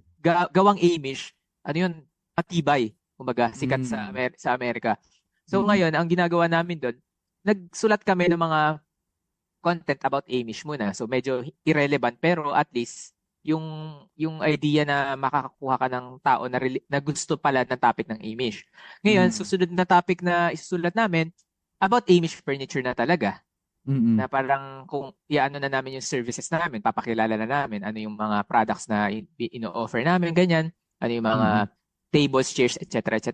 gawang Amish, ano yun, matibay. Kumbaga, sikat sa, Mm. sa Amerika. So, Mm. ngayon, ang ginagawa namin doon, nagsulat kami ng mga content about Amish muna. So medyo irrelevant pero at least yung idea na makakakuha ka ng tao na gusto pala ng topic ng Amish. Ngayon, Mm. susunod na topic na isusulat namin about Amish furniture na talaga. Mm. Na parang kung iano na namin yung services namin, papakilala na namin ano yung mga products na ino-offer namin, ganyan. Ano yung mga Mm. tables, chairs, etc. etc.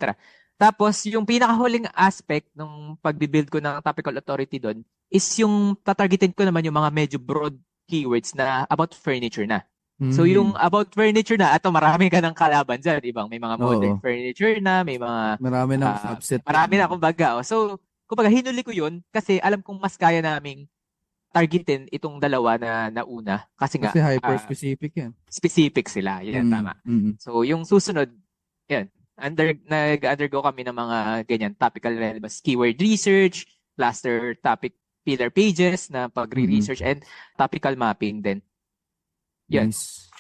Tapos, yung pinakahuling aspect ng pagbibuild ko ng topical authority doon is yung tatargetin ko naman yung mga medyo broad keywords na about furniture na. So, yung Mm. about furniture na, ato marami ka ng kalaban dyan. Ibang may mga modern Oo. furniture na, may mga, Marami ng subset yan. marami na kumbaga. So, kumbaga, hinuli ko yun kasi alam kong mas kaya naming targetin itong dalawa na nauna. Kasi nga, Kasi hyper-specific yan. specific sila. Yan, Mm. tama. Mm. So, yung susunod, yan, nag-undergo kami ng mga ganyan, topical relevance, keyword research, cluster topic pillar pages na Mm. pagre-research and topical mapping din. Yan. Nice.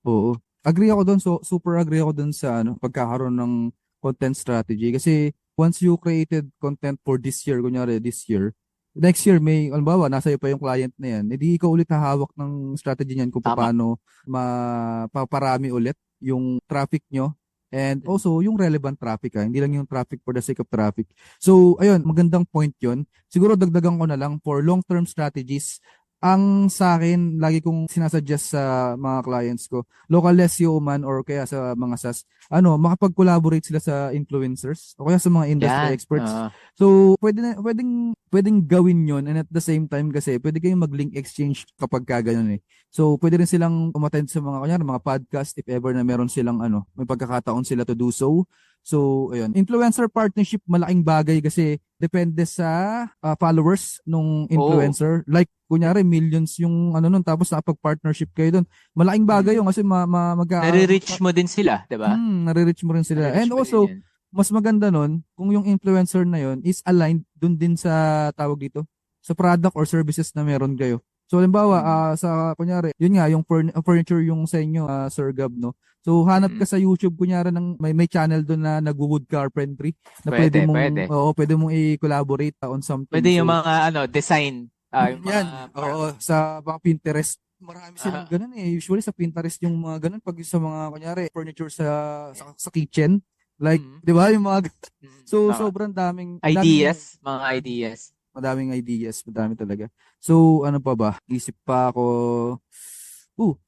Oo. Agree ako doon. So, super agree ako doon sa pagkakaroon ng content strategy. Kasi once you created content for this year, kunyari this year, next year may, halimbawa, nasa iyo pa yung client na yan, edi ikaw ulit hahawak ng strategy niyan kung Tama. paano mapaparami ulit yung traffic nyo. And also, yung relevant traffic hindi lang yung traffic for the sake of traffic. So, ayun, magandang point yun. Siguro dagdagan ko na lang for long-term strategies. Ang sa akin, lagi kong sinasuggest sa mga clients ko, local SEO man or kaya sa mga SaaS, makapag-collaborate sila sa influencers o kaya sa mga industry Yan. experts. So, pwedeng gawin yon, and at the same time kasi pwede kayong mag-link exchange kapag ganun eh. So, pwede rin silang umattend sa mga podcast if ever na meron silang may pagkakataon sila to do so. So, ayun. Influencer partnership, malaking bagay kasi depende sa followers nung influencer. Like, kunyari, millions yung nun, tapos nakapag-partnership kayo dun. Malaking bagay yun kasi nare-reach mo din sila, di ba? Nare-reach mo rin sila. Nare-reach And mo also, din yan. mas maganda nun, kung yung influencer na yun is aligned dun din sa tawag dito, sa product or services na meron kayo. So halimbawa, sa kunyari, yun nga, yung furniture yung sa inyo, Sir Gab, no? So hanap ka sa YouTube kunyari ng may channel doon na nag-wood carpentry na pwede Pwede, mong pwede. pwede mong i-collaborate on something. Pwede yung So mga design, yung mga yan. Oo, sa mga Pinterest, marami silang ah, ganun eh. Usually sa Pinterest yung mga ganun pag sa mga kunyari furniture sa kitchen, like, mm, 'di ba, yung mga so tama. sobrang daming Ideas, mga ideas. madaming ideas, madami talaga. So, ano pa ba? Isip pa ako.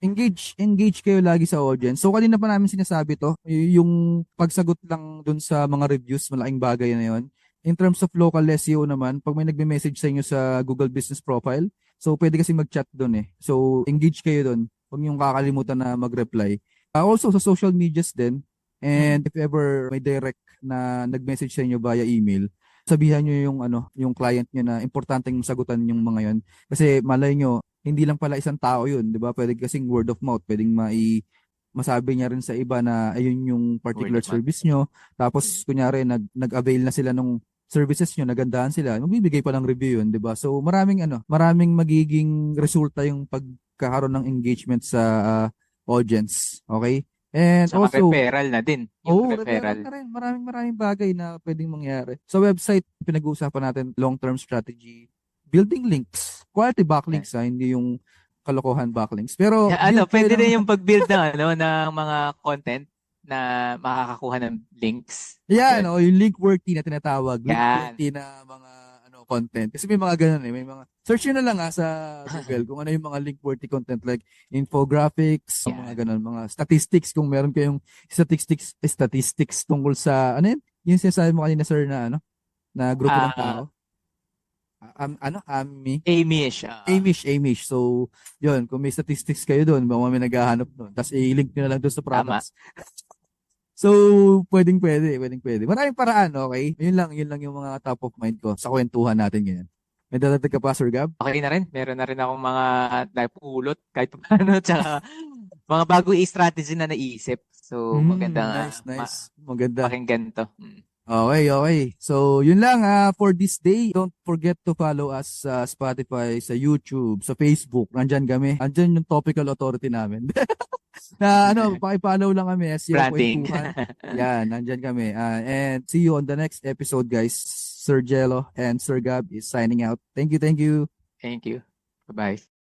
Engage kayo lagi sa audience. So, kanina pa namin sinasabi to, yung pagsagot lang dun sa mga reviews, malaking bagay na yon. In terms of local SEO naman, pag may nagme-message sa inyo sa Google Business Profile, so pwede kasi mag-chat dun eh. So, engage kayo dun. Huwag niyong kakalimutan na mag-reply. Also, sa social medias din, Mm. and if ever may direct na nag-message sa inyo via email, sabihan niyo yung yung client niyo na importanteng sagutan yung mga yon. Kasi malay nyo, hindi lang pala isang tao yun, di ba? Pwede kasing word of mouth, pwedeng masabi niya rin sa iba na ayun yung Word particular of mouth. service nyo. Tapos, kunyari, nag-avail na sila nung services nyo, nagandahan sila, magbibigay pa ng review yun, di ba? So, maraming magiging resulta yung pagkakaroon ng engagement sa audience. Okay? And Saka also, referral na din. Yung oh, referral referral. na rin. Maraming bagay na pwedeng mangyari. Sa website, pinag-uusapan natin long-term strategy, building links, quality Yan. backlinks hindi yung kalokohan backlinks. Pero build kayo Pwede ng rin yung pag-build ng ng mga content na makakakuha ng links. yan, Yan. yung link worthy na tinatawag, link Yan. worthy na mga content. Kasi may mga ganun may mga search nyo na lang sa Google kung ano yung mga link worthy content like infographics, mga Yan. ganun, mga statistics kung meron kayong statistics tungkol sa yung sinasabi mo kanina sir na grupo ng Ah, tao. Ami. Amish. Amish. So, yun, kung may statistics kayo doon, baka may naghahanap doon. Tapos i-link nyo na lang doon sa Tama. products. So, pwedeng pwede. Maraming paraan, okay? Yun lang yung mga top of mind ko sa kwentuhan natin ngayon. May dadagdag ka pa, Sir Gab? Okay na rin. Meron na rin akong mga napulot kahit paano. Tsaka mga bagong strategy na naisip. So, magandang Nice. Maganda. pakinggan to. Okay. So, yun lang for this day. Don't forget to follow us sa Spotify, sa YouTube, sa Facebook. Nandyan kami. Nandyan yung topical authority namin. Na paki-follow lang kami SEO Branding. Kwentuhan. Yan, nandyan kami. And see you on the next episode, guys. Sir Jello and Sir Gab is signing out. Thank you. Thank you. Bye-bye.